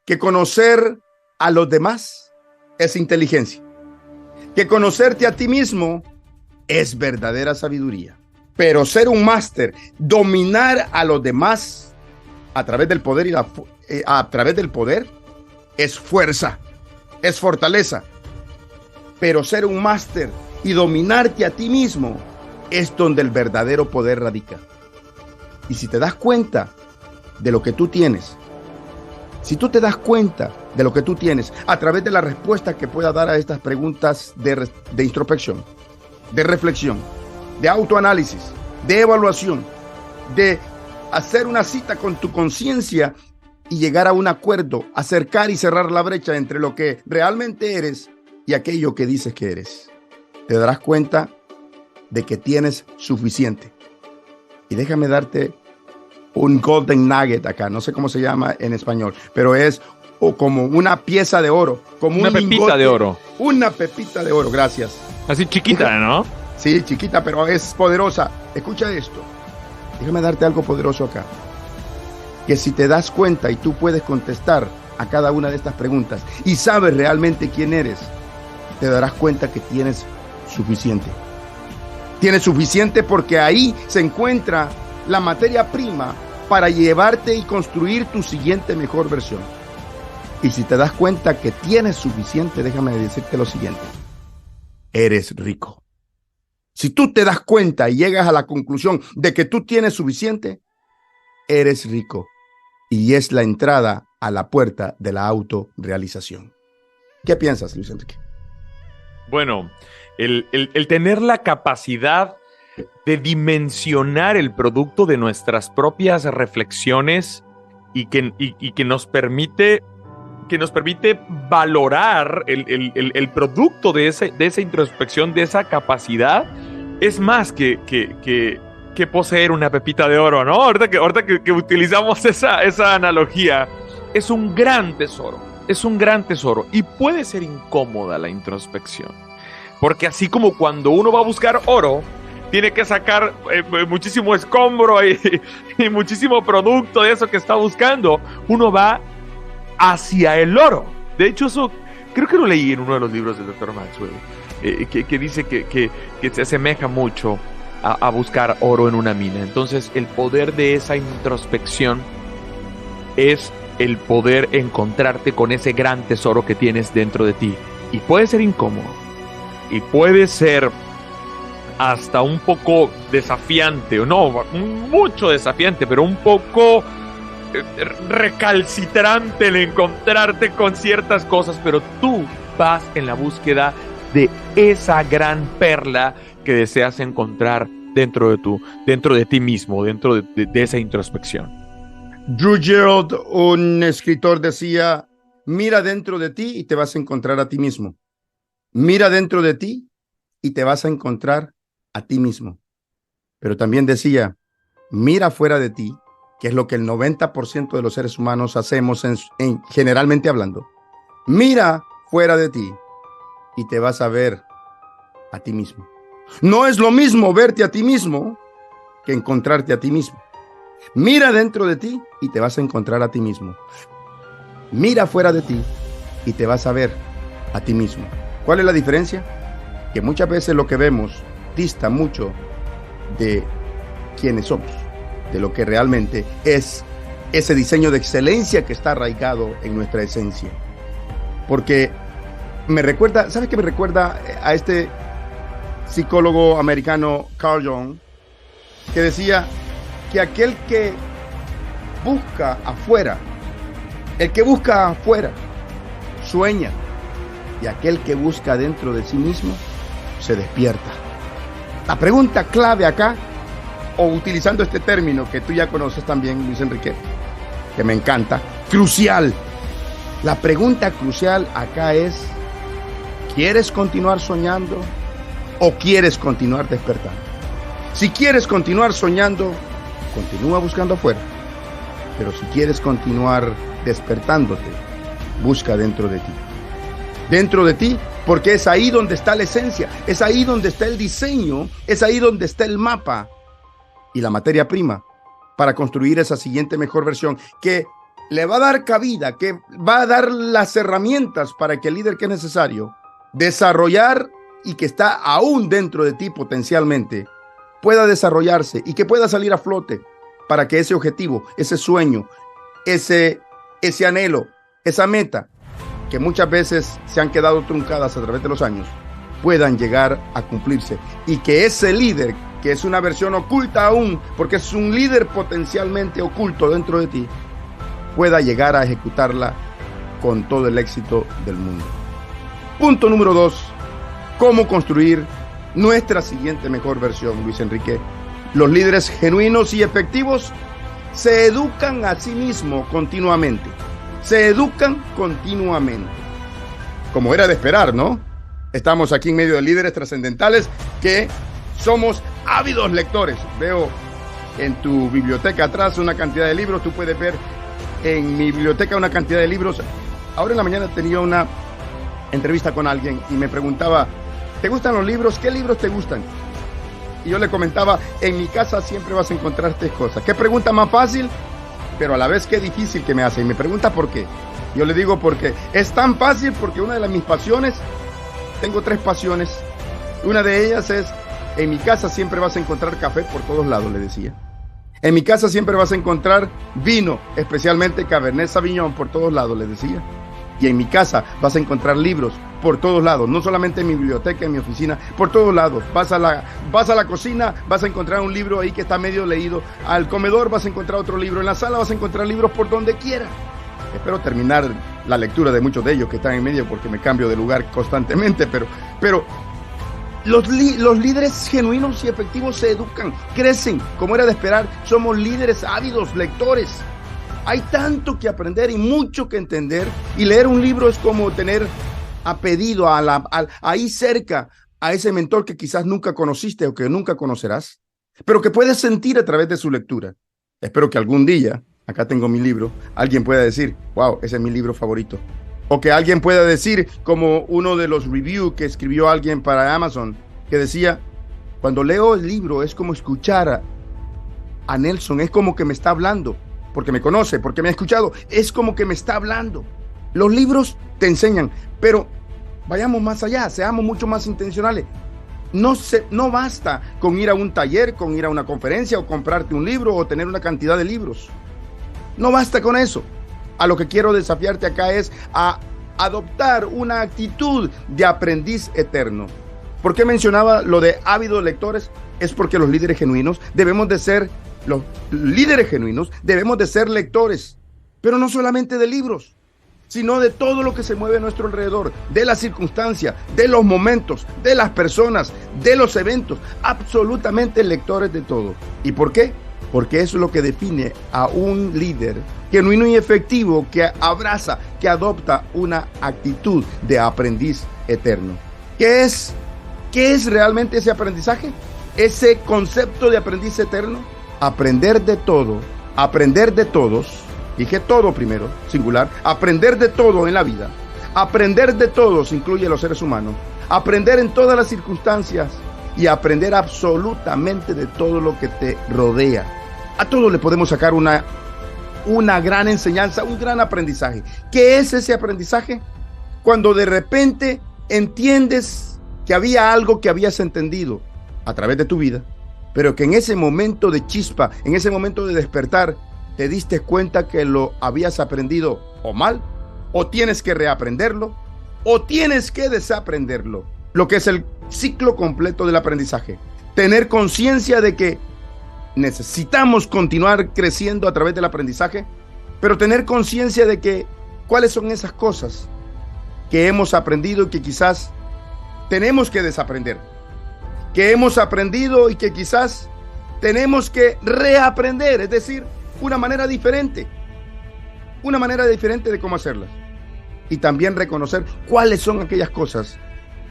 Speaker 2: que conocer a los demás es inteligencia, que conocerte a ti mismo es verdadera sabiduría. Pero ser un máster, dominar a los demás a través del poder a través del poder es fuerza, es fortaleza. Pero ser un máster y dominarte a ti mismo es donde el verdadero poder radica. Y si te das cuenta de lo que tú tienes, si tú te das cuenta de lo que tú tienes a través de la respuesta que puedas dar a estas preguntas de introspección, de reflexión, de autoanálisis, de evaluación, de hacer una cita con tu conciencia y llegar a un acuerdo, acercar y cerrar la brecha entre lo que realmente eres y aquello que dices que eres, te darás cuenta de que tienes suficiente. Y déjame darte un golden nugget acá, no sé cómo se llama en español, pero es como una pieza de oro, como
Speaker 3: una pepita de oro.
Speaker 2: Una pepita de oro, gracias.
Speaker 3: Así chiquita, ¿no?
Speaker 2: Sí, chiquita, pero es poderosa. Escucha esto. Déjame darte algo poderoso acá. Que si te das cuenta y tú puedes contestar a cada una de estas preguntas y sabes realmente quién eres, te darás cuenta que tienes suficiente. Tienes suficiente porque ahí se encuentra la materia prima para llevarte y construir tu siguiente mejor versión. Y si te das cuenta que tienes suficiente, déjame decirte lo siguiente. Eres rico. Si tú te das cuenta y llegas a la conclusión de que tú tienes suficiente, eres rico. Y es la entrada a la puerta de la autorrealización. ¿Qué piensas, Luis Enrique?
Speaker 3: Bueno, el tener la capacidad de dimensionar el producto de nuestras propias reflexiones y que nos permite valorar el producto de esa introspección, de esa capacidad, es más que poseer una pepita de oro, ¿no? Ahorita que utilizamos esa analogía, es un gran tesoro, y puede ser incómoda la introspección, porque así como cuando uno va a buscar oro, tiene que sacar muchísimo escombro y muchísimo producto de eso que está buscando, uno va hacia el oro. De hecho, eso creo que lo leí en uno de los libros del Dr. Maxwell, que dice que se asemeja mucho a buscar oro en una mina. Entonces, el poder de esa introspección es el poder encontrarte con ese gran tesoro que tienes dentro de ti. Y puede ser incómodo, y puede ser hasta un poco desafiante, o no, mucho desafiante, pero un poco recalcitrante el encontrarte con ciertas cosas, pero tú vas en la búsqueda de esa gran perla que deseas encontrar dentro de ti mismo, dentro de esa introspección.
Speaker 2: Drew Gerald, un escritor, decía: mira dentro de ti y te vas a encontrar a ti mismo. Mira dentro de ti y te vas a encontrar a ti mismo. Pero también decía: mira fuera de ti, que es lo que el 90% de los seres humanos hacemos generalmente hablando. Mira fuera de ti y te vas a ver a ti mismo. No es lo mismo verte a ti mismo que encontrarte a ti mismo. Mira dentro de ti y te vas a encontrar a ti mismo. Mira fuera de ti y te vas a ver a ti mismo. ¿Cuál es la diferencia? Que muchas veces lo que vemos dista mucho de quiénes somos, de lo que realmente es ese diseño de excelencia que está arraigado en nuestra esencia. Porque me recuerda, ¿sabes qué me recuerda a este psicólogo americano Carl Jung, que decía que aquel que busca afuera El que busca afuera, sueña, y aquel que busca dentro de sí mismo, se despierta. La pregunta clave acá, o utilizando este término que tú ya conoces también, Luis Enrique, que me encanta, crucial. La pregunta crucial acá es, ¿quieres continuar soñando o quieres continuar despertando? Si quieres continuar soñando, continúa buscando afuera. Pero si quieres continuar despertándote, busca dentro de ti. Dentro de ti, porque es ahí donde está la esencia, es ahí donde está el diseño, es ahí donde está el mapa y la materia prima para construir esa siguiente mejor versión que le va a dar cabida, que va a dar las herramientas para que el líder que es necesario desarrollar y que está aún dentro de ti potencialmente pueda desarrollarse y que pueda salir a flote para que ese objetivo, ese sueño, ese anhelo, esa meta que muchas veces se han quedado truncadas a través de los años, puedan llegar a cumplirse y que ese líder, que es una versión oculta aún, porque es un líder potencialmente oculto dentro de ti, pueda llegar a ejecutarla con todo el éxito del mundo. Punto número 2, ¿cómo construir nuestra siguiente mejor versión, Luis Enrique? Los líderes genuinos y efectivos se educan a sí mismos continuamente. Se educan continuamente. Como era de esperar, ¿no? Estamos aquí en medio de líderes trascendentales que somos ávidos lectores. Veo en tu biblioteca atrás una cantidad de libros. Tú puedes ver en mi biblioteca una cantidad de libros. Ahora en la mañana tenía una entrevista con alguien y me preguntaba, ¿te gustan los libros? ¿Qué libros te gustan? Y yo le comentaba, en mi casa siempre vas a encontrar tres cosas. ¿Qué pregunta más fácil? Pero a la vez qué difícil que me hace. Y me pregunta por qué. Yo le digo porque es tan fácil, porque una de mis pasiones, tengo 3 pasiones. Una de ellas es, en mi casa siempre vas a encontrar café por todos lados, le decía. En mi casa siempre vas a encontrar vino, especialmente Cabernet Sauvignon, por todos lados, le decía. Y en mi casa vas a encontrar libros por todos lados, no solamente en mi biblioteca, en mi oficina, por todos lados. Vas a la cocina, vas a encontrar un libro ahí que está medio leído. Al comedor vas a encontrar otro libro. En la sala vas a encontrar libros por donde quiera. Espero terminar la lectura de muchos de ellos que están en medio porque me cambio de lugar constantemente, pero los líderes genuinos y efectivos se educan, crecen, como era de esperar. Somos líderes ávidos, lectores. Hay tanto que aprender y mucho que entender, y leer un libro es como tener a pedido ahí cerca a ese mentor que quizás nunca conociste o que nunca conocerás, pero que puedes sentir a través de su lectura. Espero que algún día, acá tengo mi libro, alguien pueda decir, wow, ese es mi libro favorito. O que alguien pueda decir, como uno de los reviews que escribió alguien para Amazon, que decía, cuando leo el libro es como escuchar a Nelson, es como que me está hablando. Porque me conoce, porque me ha escuchado, es como que me está hablando. Los libros te enseñan, pero vayamos más allá, seamos mucho más intencionales. No basta con ir a un taller, con ir a una conferencia o comprarte un libro o tener una cantidad de libros. No basta con eso. A lo que quiero desafiarte acá es a adoptar una actitud de aprendiz eterno. ¿Por qué mencionaba lo de ávidos lectores? Es porque los líderes genuinos debemos de ser lectores, pero no solamente de libros, sino de todo lo que se mueve a nuestro alrededor, de las circunstancias, de los momentos, de las personas, de los eventos, absolutamente lectores de todo. ¿Y por qué? Porque eso es lo que define a un líder genuino y efectivo que abraza, que adopta una actitud de aprendiz eterno. ¿Qué es realmente ese aprendizaje? Ese concepto de aprendiz eterno. Aprender de todo, aprender de todos, dije todo primero, singular, aprender de todo en la vida, aprender de todos incluye los seres humanos, aprender en todas las circunstancias y aprender absolutamente de todo lo que te rodea. A todo le podemos sacar una gran enseñanza, un gran aprendizaje. ¿Qué es ese aprendizaje? Cuando de repente entiendes que había algo que habías entendido a través de tu vida, pero que en ese momento de chispa, en ese momento de despertar, te diste cuenta que lo habías aprendido o mal, o tienes que reaprenderlo, o tienes que desaprenderlo. Lo que es el ciclo completo del aprendizaje. Tener conciencia de que necesitamos continuar creciendo a través del aprendizaje pero tener conciencia de que cuáles son esas cosas que hemos aprendido y que quizás tenemos que desaprender, que hemos aprendido y que quizás tenemos que reaprender, es decir, una manera diferente de cómo hacerlas. Y también reconocer cuáles son aquellas cosas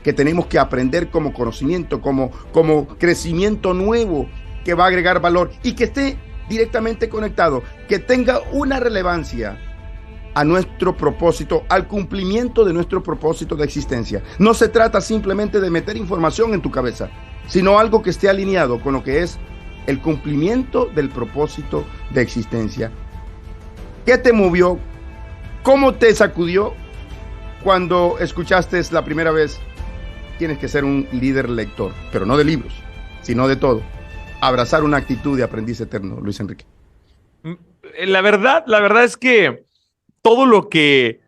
Speaker 2: que tenemos que aprender como conocimiento, como crecimiento nuevo que va a agregar valor y que esté directamente conectado, que tenga una relevancia a nuestro propósito, al cumplimiento de nuestro propósito de existencia. No se trata simplemente de meter información en tu cabeza, sino algo que esté alineado con lo que es el cumplimiento del propósito de existencia. ¿Qué te movió? ¿Cómo te sacudió cuando escuchaste la primera vez? Tienes que ser un líder lector, pero no de libros, sino de todo. Abrazar una actitud de aprendiz eterno, Luis Enrique.
Speaker 3: La verdad es que todo lo que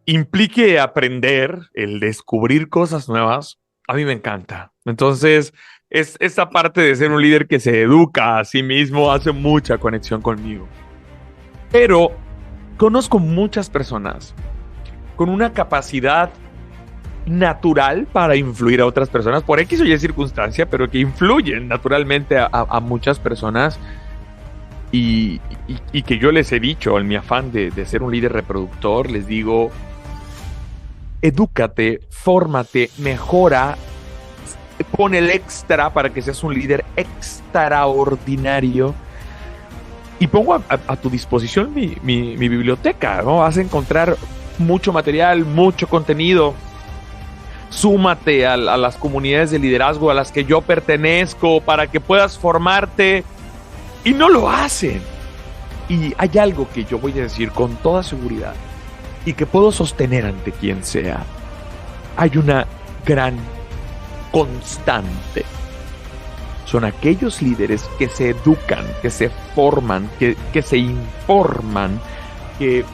Speaker 3: implique aprender, el descubrir cosas nuevas, a mí me encanta. Entonces, esta parte de ser un líder que se educa a sí mismo hace mucha conexión conmigo. Pero conozco muchas personas con una capacidad natural para influir a otras personas por X o Y circunstancia, pero que influyen naturalmente a muchas personas y que yo les he dicho en mi afán de ser un líder reproductor, les digo, edúcate, fórmate, mejora, pon el extra para que seas un líder extraordinario y pongo a tu disposición mi biblioteca, ¿no? Vas a encontrar mucho material, mucho contenido. Súmate a las comunidades de liderazgo a las que yo pertenezco para que puedas formarte. Y no lo hacen. Y hay algo que yo voy a decir con toda seguridad y que puedo sostener ante quien sea. Hay una gran constante. Son aquellos líderes que se educan, que se forman, que se informan, que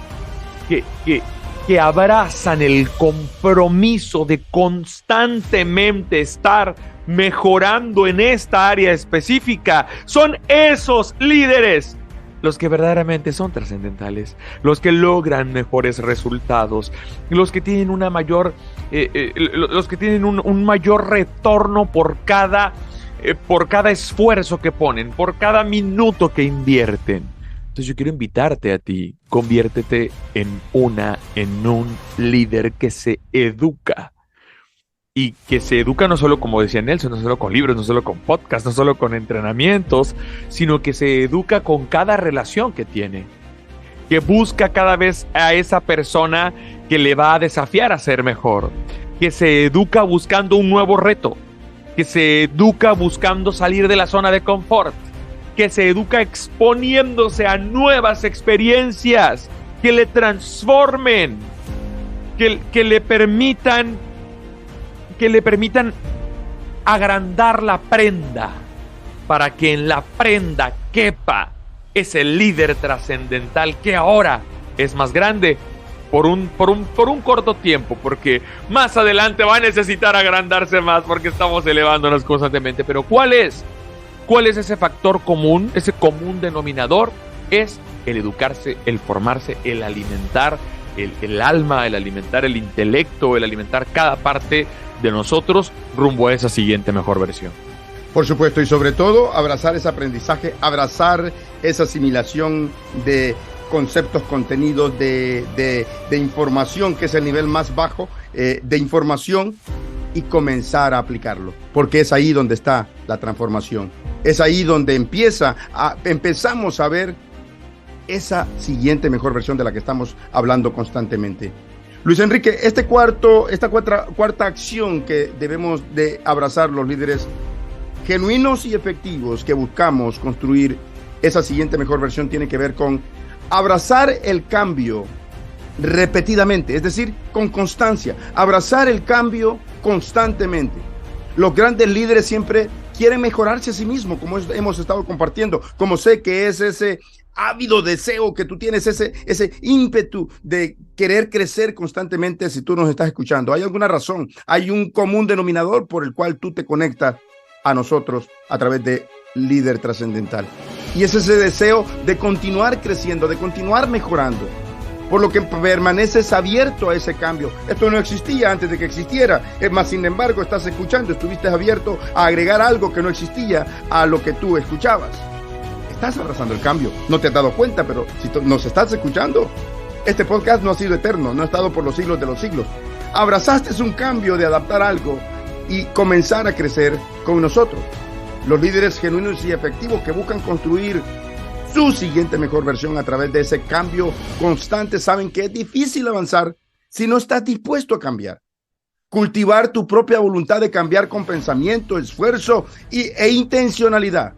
Speaker 3: abrazan el compromiso de constantemente estar mejorando en esta área específica. Son esos líderes los que verdaderamente son trascendentales, los que logran mejores resultados, los que tienen una mayor, los que tienen un mayor retorno por cada esfuerzo que ponen, por cada minuto que invierten. Entonces yo quiero invitarte a ti, conviértete en un líder que se educa. Y que se educa no solo, como decía Nelson, no solo con libros, no solo con podcasts, no solo con entrenamientos, sino que se educa con cada relación que tiene. Que busca cada vez a esa persona que le va a desafiar a ser mejor. Que se educa buscando un nuevo reto. Que se educa buscando salir de la zona de confort. Que se educa exponiéndose a nuevas experiencias que le transformen, que le permitan agrandar la prenda para que en la prenda quepa ese líder trascendental que ahora es más grande por un corto tiempo, porque más adelante va a necesitar agrandarse más porque estamos elevándonos constantemente. Pero ¿cuál es ese factor común, ese común denominador? Es el educarse, el formarse, el alimentar el alma, el alimentar el intelecto, el alimentar cada parte de nosotros rumbo a esa siguiente mejor versión.
Speaker 2: Por supuesto, y sobre todo abrazar ese aprendizaje, abrazar esa asimilación de conceptos, contenidos, de información, que es el nivel más bajo de información, y comenzar a aplicarlo, porque es ahí donde está la transformación. Es ahí donde empezamos a ver esa siguiente mejor versión de la que estamos hablando constantemente. Luis Enrique, esta cuarta acción que debemos de abrazar los líderes genuinos y efectivos que buscamos construir esa siguiente mejor versión tiene que ver con abrazar el cambio repetidamente, es decir, con constancia, abrazar el cambio constantemente. Los grandes líderes siempre quieren mejorarse a sí mismos, como hemos estado compartiendo, como sé que es ese ávido deseo que tú tienes, ese ímpetu de querer crecer constantemente. Si tú nos estás escuchando, hay alguna razón, hay un común denominador por el cual tú te conectas a nosotros a través de Líder Trascendental. Y es ese deseo de continuar creciendo, de continuar mejorando. Por lo que permaneces abierto a ese cambio. Esto no existía antes de que existiera. Es más, sin embargo, estás escuchando, estuviste abierto a agregar algo que no existía a lo que tú escuchabas. Estás abrazando el cambio. No te has dado cuenta, pero si nos estás escuchando, este podcast no ha sido eterno, no ha estado por los siglos de los siglos. Abrazaste un cambio de adaptar algo y comenzar a crecer con nosotros. Los líderes genuinos y efectivos que buscan construir su siguiente mejor versión a través de ese cambio constante saben que es difícil avanzar si no estás dispuesto a cambiar. Cultivar tu propia voluntad de cambiar con pensamiento, esfuerzo e intencionalidad.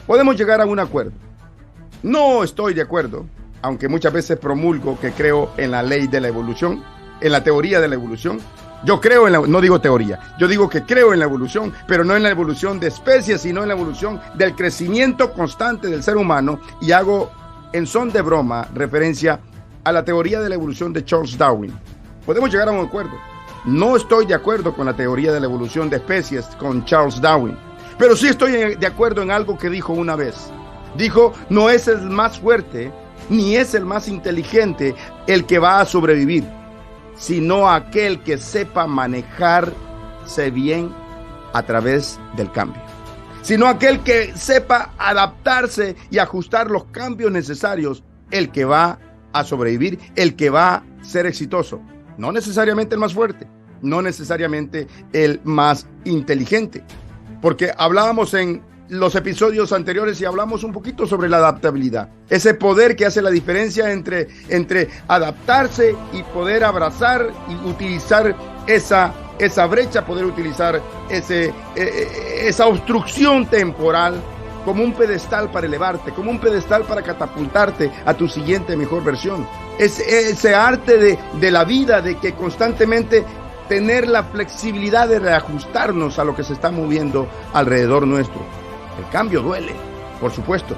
Speaker 2: Podemos llegar a un acuerdo. No estoy de acuerdo, aunque muchas veces promulgo que creo en la ley de la evolución, en la teoría de la evolución. Yo creo en no digo teoría, yo digo que creo en la evolución, pero no en la evolución de especies, sino en la evolución del crecimiento constante del ser humano, y hago en son de broma referencia a la teoría de la evolución de Charles Darwin. Podemos llegar a un acuerdo. No estoy de acuerdo con la teoría de la evolución de especies con Charles Darwin, pero sí estoy de acuerdo en algo que dijo una vez. Dijo, no es el más fuerte, ni es el más inteligente el que va a sobrevivir, sino aquel que sepa manejarse bien a través del cambio. Sino aquel que sepa adaptarse y ajustar los cambios necesarios, el que va a sobrevivir, el que va a ser exitoso. No necesariamente el más fuerte, no necesariamente el más inteligente. Porque hablábamos en los episodios anteriores y hablamos un poquito sobre la adaptabilidad. Ese poder que hace la diferencia entre adaptarse y poder abrazar y utilizar esa brecha, poder utilizar esa obstrucción temporal como un pedestal para elevarte, como un pedestal para catapultarte a tu siguiente mejor versión. Ese arte de la vida, de que constantemente tener la flexibilidad de reajustarnos a lo que se está moviendo alrededor nuestro. El cambio duele, por supuesto.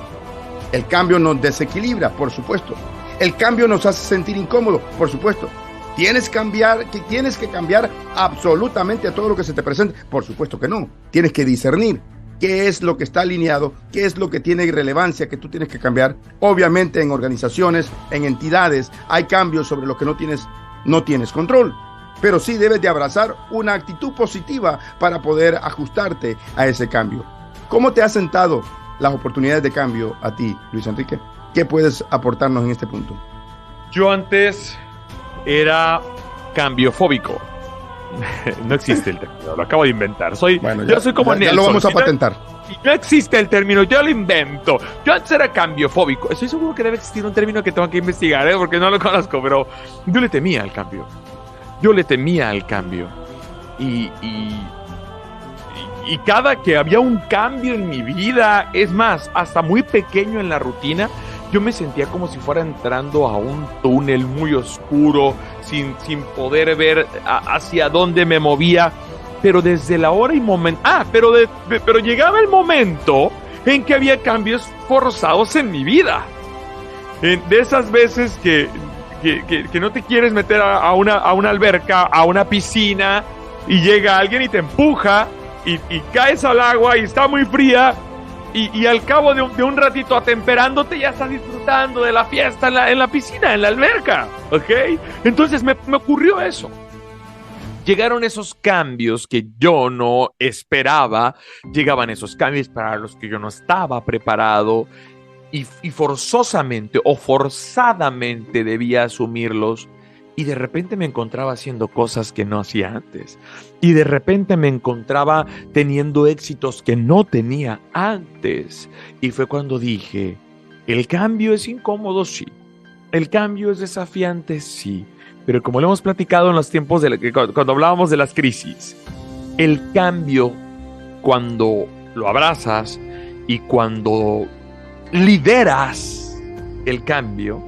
Speaker 2: El cambio nos desequilibra, por supuesto. El cambio nos hace sentir incómodo, por supuesto. Tienes que cambiar absolutamente a todo lo que se te presente. Por supuesto que no. Tienes que discernir qué es lo que está alineado, qué es lo que tiene relevancia que tú tienes que cambiar. Obviamente en organizaciones, en entidades, hay cambios sobre los que no tienes control. Pero sí debes de abrazar una actitud positiva para poder ajustarte a ese cambio. ¿Cómo te han sentado las oportunidades de cambio a ti, Luis Enrique? ¿Qué puedes aportarnos en este punto?
Speaker 3: Yo antes era cambiofóbico. No existe el término, lo acabo de inventar. Soy como Nelson.
Speaker 2: Ya lo vamos a patentar.
Speaker 3: Si no existe el término, yo lo invento. Yo antes era cambiofóbico. Estoy seguro que debe existir un término que tengo que investigar, porque no lo conozco, pero yo le temía al cambio. Y cada que había un cambio en mi vida, es más, hasta muy pequeño en la rutina, yo me sentía como si fuera entrando a un túnel muy oscuro, sin poder ver hacia dónde me movía. Pero desde la hora y momento... pero llegaba el momento en que había cambios forzados en mi vida. De esas veces que no te quieres meter a una alberca, a una piscina, y llega alguien y te empuja, y caes al agua y está muy fría, y al cabo de un ratito atemperándote ya estás disfrutando de la fiesta en la piscina, en la alberca, ¿ok? Entonces me ocurrió eso. Llegaron esos cambios que yo no esperaba, llegaban esos cambios para los que yo no estaba preparado, y forzosamente o forzadamente debía asumirlos. Y de repente me encontraba haciendo cosas que no hacía antes. Y de repente me encontraba teniendo éxitos que no tenía antes. Y fue cuando dije, el cambio es incómodo, sí. El cambio es desafiante, sí. Pero como lo hemos platicado en los tiempos cuando hablábamos de las crisis, el cambio, cuando lo abrazas y cuando lideras el cambio,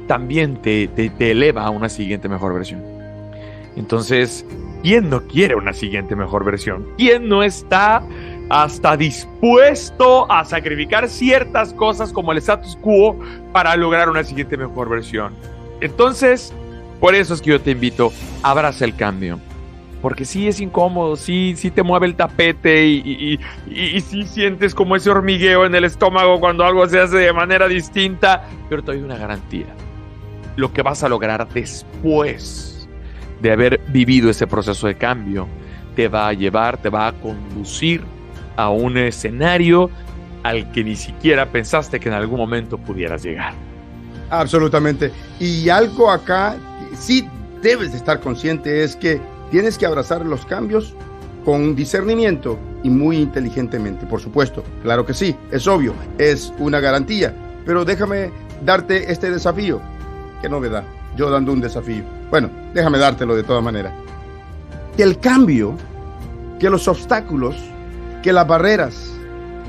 Speaker 3: también te eleva a una siguiente mejor versión. Entonces, ¿quién no quiere una siguiente mejor versión? ¿Quién no está hasta dispuesto a sacrificar ciertas cosas como el status quo para lograr una siguiente mejor versión? Entonces, por eso es que yo te invito, abraza el cambio. porque sí es incómodo, sí te mueve el tapete y sí sientes como ese hormigueo en el estómago cuando algo se hace de manera distinta, pero te doy una garantía. Lo que vas a lograr después de haber vivido ese proceso de cambio te va a conducir a un escenario al que ni siquiera pensaste que en algún momento pudieras llegar.
Speaker 2: Absolutamente. Y algo acá sí debes de estar consciente es que tienes que abrazar los cambios con discernimiento y muy inteligentemente, por supuesto. Claro que sí, es obvio, es una garantía. Pero déjame darte este desafío. Qué novedad, yo dando un desafío. Bueno, déjame dártelo de todas maneras. Que el cambio, que los obstáculos, que las barreras,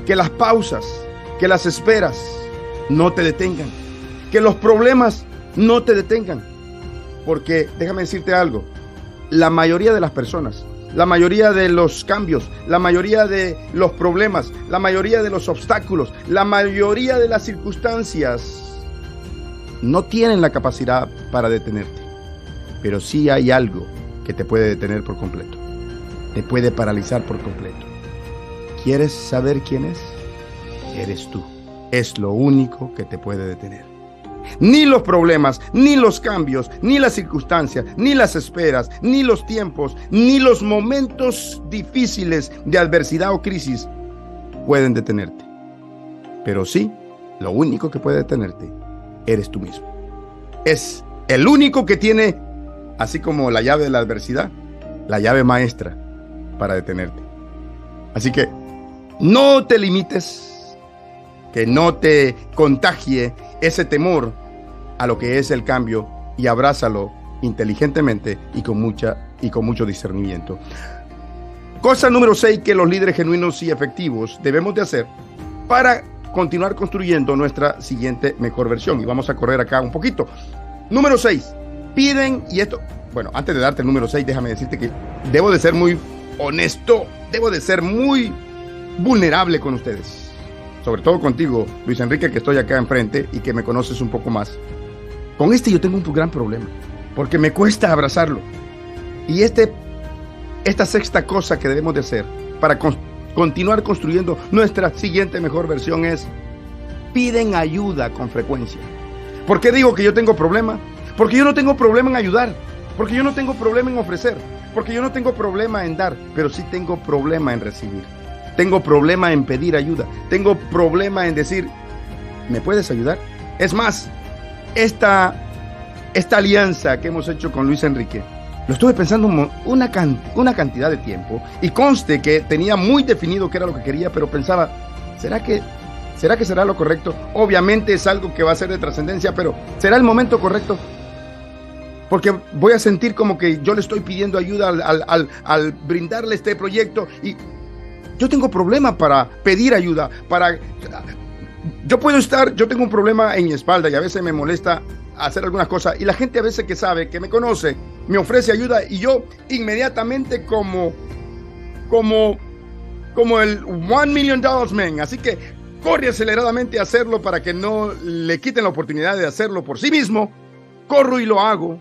Speaker 2: que las pausas, que las esperas no te detengan. Que los problemas no te detengan. Porque déjame decirte algo, la mayoría de las personas, la mayoría de los cambios, la mayoría de los problemas, la mayoría de los obstáculos, la mayoría de las circunstancias no tienen la capacidad para detenerte. Pero sí hay algo que te puede detener por completo. Te puede paralizar por completo. ¿Quieres saber quién es? Eres tú. Es lo único que te puede detener. Ni los problemas, ni los cambios, ni las circunstancias, ni las esperas, ni los tiempos, ni los momentos difíciles de adversidad o crisis pueden detenerte. Pero sí, lo único que puede detenerte eres tú mismo. Es el único que tiene, así como la llave de la adversidad, la llave maestra para detenerte. Así que no te limites, que no te contagie ese temor a lo que es el cambio y abrázalo inteligentemente y con mucho discernimiento. Cosa número 6 que los líderes genuinos y efectivos debemos de hacer para continuar construyendo nuestra siguiente mejor versión. Y vamos a correr acá un poquito. Número 6, piden, y esto, bueno, antes de darte el número 6, déjame decirte que debo de ser muy honesto, debo de ser muy vulnerable con ustedes. Sobre todo contigo, Luis Enrique, que estoy acá enfrente y que me conoces un poco más. Con yo tengo un gran problema, porque me cuesta abrazarlo. Y esta sexta cosa que debemos de hacer para continuar construyendo nuestra siguiente mejor versión es: piden ayuda con frecuencia. ¿Por qué digo que yo tengo problema? Porque yo no tengo problema en ayudar, porque yo no tengo problema en ofrecer, porque yo no tengo problema en dar, pero sí tengo problema en recibir. Tengo problema en pedir ayuda. Tengo problema en decir, ¿me puedes ayudar? Es más, esta alianza que hemos hecho con Luis Enrique, lo estuve pensando una cantidad de tiempo, y conste que tenía muy definido qué era lo que quería, pero pensaba, ¿será que será lo correcto? Obviamente es algo que va a ser de trascendencia, pero ¿será el momento correcto? Porque voy a sentir como que yo le estoy pidiendo ayuda al brindarle este proyecto, y yo tengo problema para pedir ayuda, yo tengo un problema en mi espalda y a veces me molesta hacer algunas cosas, y la gente a veces que sabe, que me conoce, me ofrece ayuda, y yo inmediatamente como el $1 million man, así que corre aceleradamente a hacerlo para que no le quiten la oportunidad de hacerlo por sí mismo. Corro y lo hago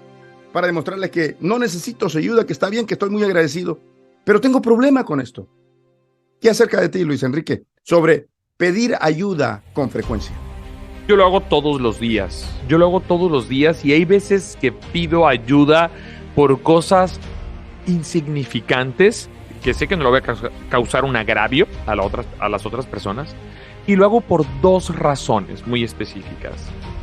Speaker 2: para demostrarles que no necesito su ayuda, que está bien, que estoy muy agradecido, pero tengo problema con esto. ¿Qué acerca de ti, Luis Enrique, sobre pedir ayuda con frecuencia?
Speaker 3: Yo lo hago todos los días. Y hay veces que pido ayuda por cosas insignificantes, que sé que no lo voy a causar un agravio a las otras personas, y lo hago por 2 razones muy específicas.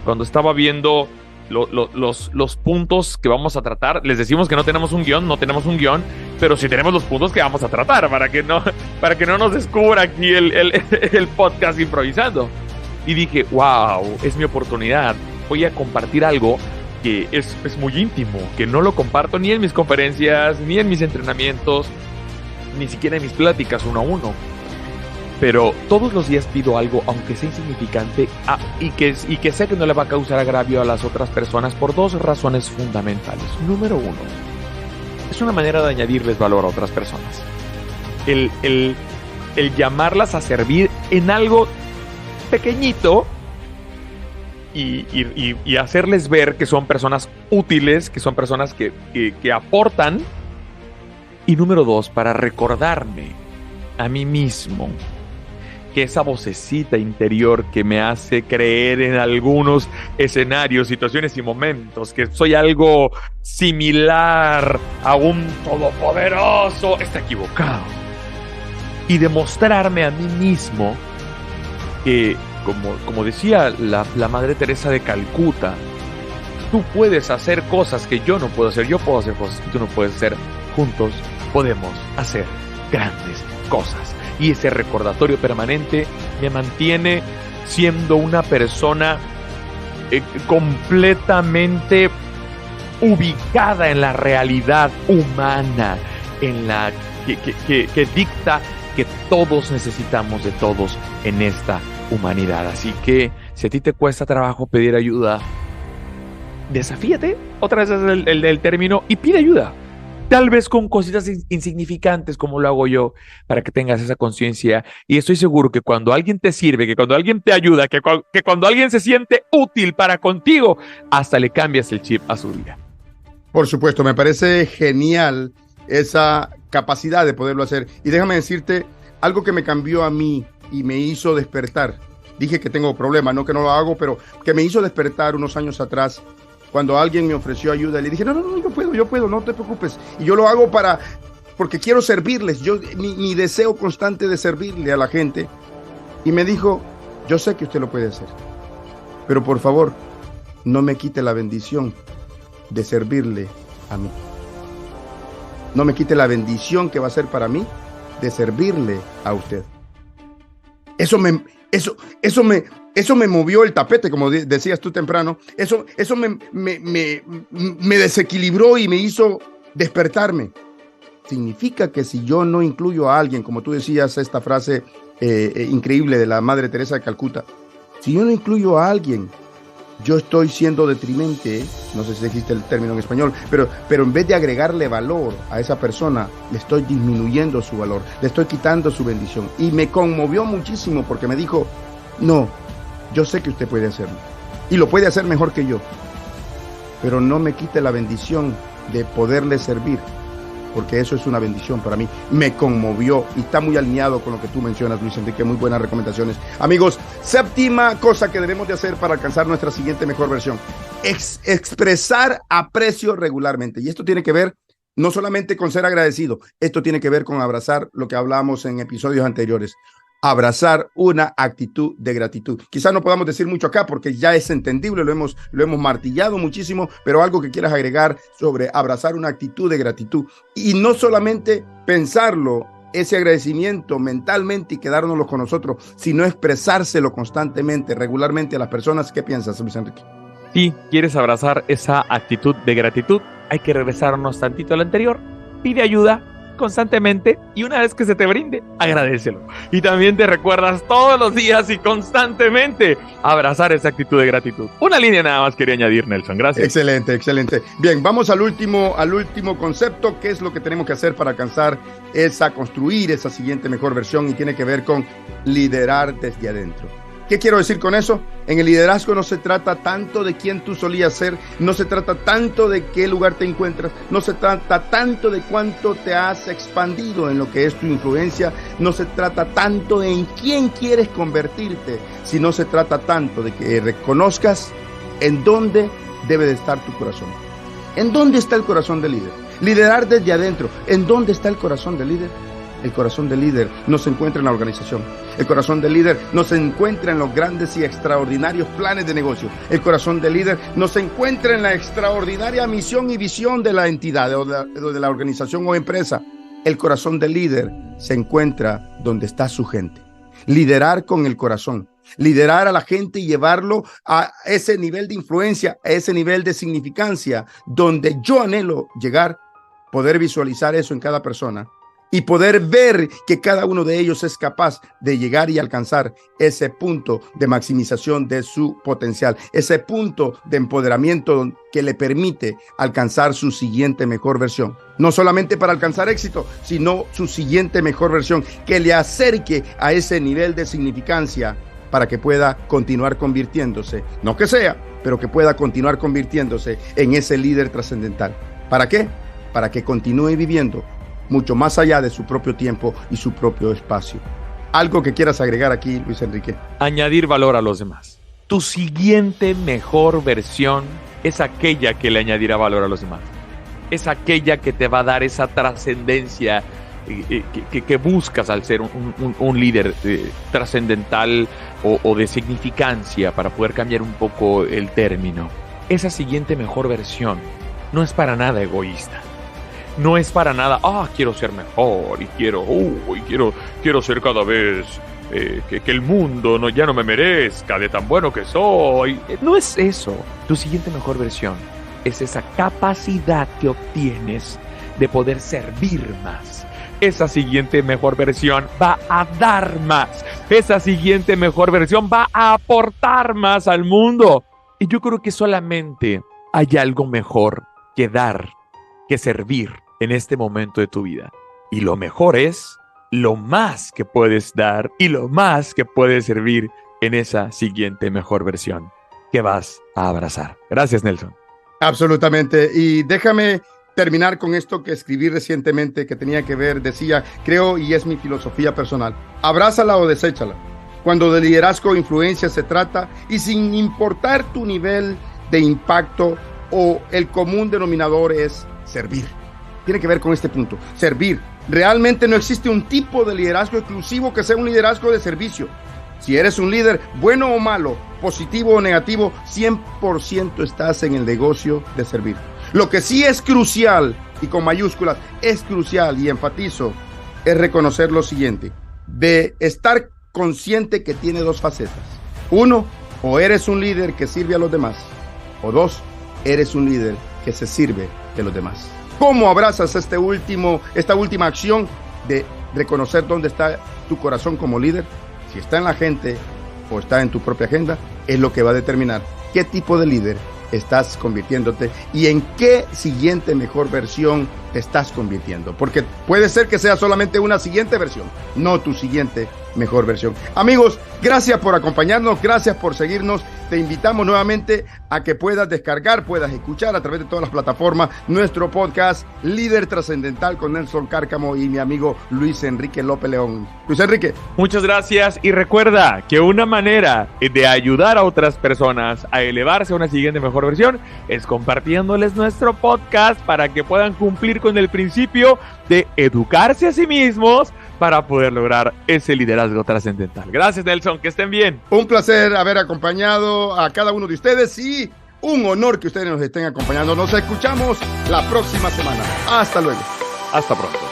Speaker 3: Cuando estaba viendo los puntos que vamos a tratar, les decimos que no tenemos un guión, pero sí tenemos los puntos que vamos a tratar para que no nos descubra aquí el podcast improvisando. Y dije, wow, es mi oportunidad. Voy a compartir algo que es muy íntimo, que no lo comparto ni en mis conferencias, ni en mis entrenamientos, ni siquiera en mis pláticas 1-1. Pero todos los días pido algo, aunque sea insignificante, y que sé que no le va a causar agravio a las otras personas, por 2 razones fundamentales. Número 1, es una manera de añadirles valor a otras personas. El llamarlas a servir en algo pequeñito y hacerles ver que son personas útiles, que son personas que aportan, Y número 2, para recordarme a mí mismo que esa vocecita interior que me hace creer en algunos escenarios, situaciones y momentos que soy algo similar a un todopoderoso, está equivocado. Y demostrarme a mí mismo que, como decía la Madre Teresa de Calcuta, tú puedes hacer cosas que yo no puedo hacer, yo puedo hacer cosas que tú no puedes hacer, juntos podemos hacer grandes cosas. Y ese recordatorio permanente me mantiene siendo una persona completamente ubicada en la realidad humana, en la que dicta que todos necesitamos de todos en esta humanidad. Así que si a ti te cuesta trabajo pedir ayuda, desafíate, otra vez es el término, y pide ayuda. Tal vez con cositas insignificantes como lo hago yo, para que tengas esa conciencia. Y estoy seguro que cuando alguien te sirve, que cuando alguien te ayuda, que cuando alguien se siente útil para contigo, hasta le cambias el chip a su vida.
Speaker 2: Por supuesto, me parece genial esa capacidad de poderlo hacer. Y déjame decirte algo que me cambió a mí y me hizo despertar. Dije que tengo problemas, no que no lo hago, pero que me hizo despertar unos años atrás. Cuando alguien me ofreció ayuda, le dije, no, yo puedo, no te preocupes. Y yo lo hago porque quiero servirles. Mi deseo constante de servirle a la gente. Y me dijo, yo sé que usted lo puede hacer, pero por favor, no me quite la bendición de servirle a mí. No me quite la bendición que va a ser para mí de servirle a usted. Eso me movió el tapete, como decías tú temprano. Eso me desequilibró y me hizo despertarme. Significa que si yo no incluyo a alguien, como tú decías, esta frase increíble de la Madre Teresa de Calcuta, si yo no incluyo a alguien, yo estoy siendo detrimente, no sé si existe el término en español, pero en vez de agregarle valor a esa persona, le estoy disminuyendo su valor, le estoy quitando su bendición. Y me conmovió muchísimo porque me dijo, no, yo sé que usted puede hacerlo y lo puede hacer mejor que yo, pero no me quite la bendición de poderle servir, porque eso es una bendición para mí. Me conmovió y está muy alineado con lo que tú mencionas, Luis Enrique. Muy buenas recomendaciones. Amigos, séptima cosa que debemos de hacer para alcanzar nuestra siguiente mejor versión: expresar aprecio regularmente. Y esto tiene que ver no solamente con ser agradecido, esto tiene que ver con abrazar lo que hablamos en episodios anteriores. Abrazar una actitud de gratitud. Quizás no podamos decir mucho acá porque ya es entendible, lo hemos martillado muchísimo, pero algo que quieras agregar sobre abrazar una actitud de gratitud. Y no solamente pensarlo, ese agradecimiento mentalmente y quedárnoslo con nosotros, sino expresárselo constantemente, regularmente a las personas. ¿Qué piensas, Luis Enrique?
Speaker 3: Si quieres abrazar esa actitud de gratitud, hay que regresarnos tantito al anterior. Pide ayuda constantemente y una vez que se te brinde, agradécelo. Y también te recuerdas todos los días y constantemente abrazar esa actitud de gratitud. Una línea nada más quería añadir, Nelson. Gracias.
Speaker 2: Excelente. Bien, vamos al último concepto. ¿Qué es lo que tenemos que hacer para construir esa siguiente mejor versión? Y tiene que ver con liderar desde adentro. ¿Qué quiero decir con eso? En el liderazgo no se trata tanto de quién tú solías ser, no se trata tanto de qué lugar te encuentras, no se trata tanto de cuánto te has expandido en lo que es tu influencia, no se trata tanto de en quién quieres convertirte, sino se trata tanto de que reconozcas en dónde debe de estar tu corazón. ¿En dónde está el corazón del líder? Liderar desde adentro. ¿En dónde está el corazón del líder? El corazón del líder no se encuentra en la organización. El corazón del líder no se encuentra en los grandes y extraordinarios planes de negocio. El corazón del líder no se encuentra en la extraordinaria misión y visión de la entidad o de la organización o empresa. El corazón del líder se encuentra donde está su gente. Liderar con el corazón. Liderar a la gente y llevarlo a ese nivel de influencia, a ese nivel de significancia, donde yo anhelo llegar, poder visualizar eso en cada persona. Y poder ver que cada uno de ellos es capaz de llegar y alcanzar ese punto de maximización de su potencial, ese punto de empoderamiento que le permite alcanzar su siguiente mejor versión. No solamente para alcanzar éxito, sino su siguiente mejor versión, que le acerque a ese nivel de significancia para que pueda continuar convirtiéndose, no que sea, pero que pueda continuar convirtiéndose en ese líder trascendental. ¿Para qué? Para que continúe viviendo mucho más allá de su propio tiempo y su propio espacio. ¿Algo que quieras agregar aquí, Luis Enrique?
Speaker 3: Añadir valor a los demás. Tu siguiente mejor versión es aquella que le añadirá valor a los demás. Es aquella que te va a dar esa trascendencia que buscas al ser un líder trascendental o de significancia, para poder cambiar un poco el término. Esa siguiente mejor versión no es para nada egoísta. No es para nada, quiero ser mejor y quiero ser cada vez que el mundo ya no me merezca de tan bueno que soy. No es eso. Tu siguiente mejor versión es esa capacidad que obtienes de poder servir más. Esa siguiente mejor versión va a dar más. Esa siguiente mejor versión va a aportar más al mundo. Y yo creo que solamente hay algo mejor que dar, que servir en este momento de tu vida. Y lo mejor es lo más que puedes dar y lo más que puedes servir en esa siguiente mejor versión que vas a abrazar. Gracias, Nelson.
Speaker 2: Absolutamente. Y déjame terminar con esto que escribí recientemente, que tenía que ver, decía, creo, y es mi filosofía personal: abrázala o deséchala. Cuando de liderazgo o influencia se trata, y sin importar tu nivel de impacto, o el común denominador es servir. Tiene que ver con este punto, servir. Realmente no existe un tipo de liderazgo exclusivo que sea un liderazgo de servicio. Si eres un líder, bueno o malo, positivo o negativo, 100% estás en el negocio de servir. Lo que sí es crucial, y con mayúsculas, es crucial, y enfatizo, es reconocer lo siguiente: de estar consciente que tiene dos facetas. 1, o eres un líder que sirve a los demás, o 2, eres un líder que se sirve de los demás. ¿Cómo abrazas esta última acción de reconocer dónde está tu corazón como líder? Si está en la gente o está en tu propia agenda, es lo que va a determinar qué tipo de líder estás convirtiéndote y en qué siguiente mejor versión te estás convirtiendo. Porque puede ser que sea solamente una siguiente versión, no tu siguiente mejor versión. Amigos, gracias por acompañarnos, gracias por seguirnos. Te invitamos nuevamente a que puedas descargar, puedas escuchar a través de todas las plataformas nuestro podcast Líder Trascendental con Nelson Cárcamo y mi amigo Luis Enrique López León. Luis Enrique.
Speaker 3: Muchas gracias, y recuerda que una manera de ayudar a otras personas a elevarse a una siguiente mejor versión es compartiéndoles nuestro podcast para que puedan cumplir con el principio de educarse a sí mismos para poder lograr ese liderazgo trascendental. Gracias, Nelson, que estén bien.
Speaker 2: Un placer haber acompañado a cada uno de ustedes y un honor que ustedes nos estén acompañando. Nos escuchamos la próxima semana. Hasta luego.
Speaker 3: Hasta pronto.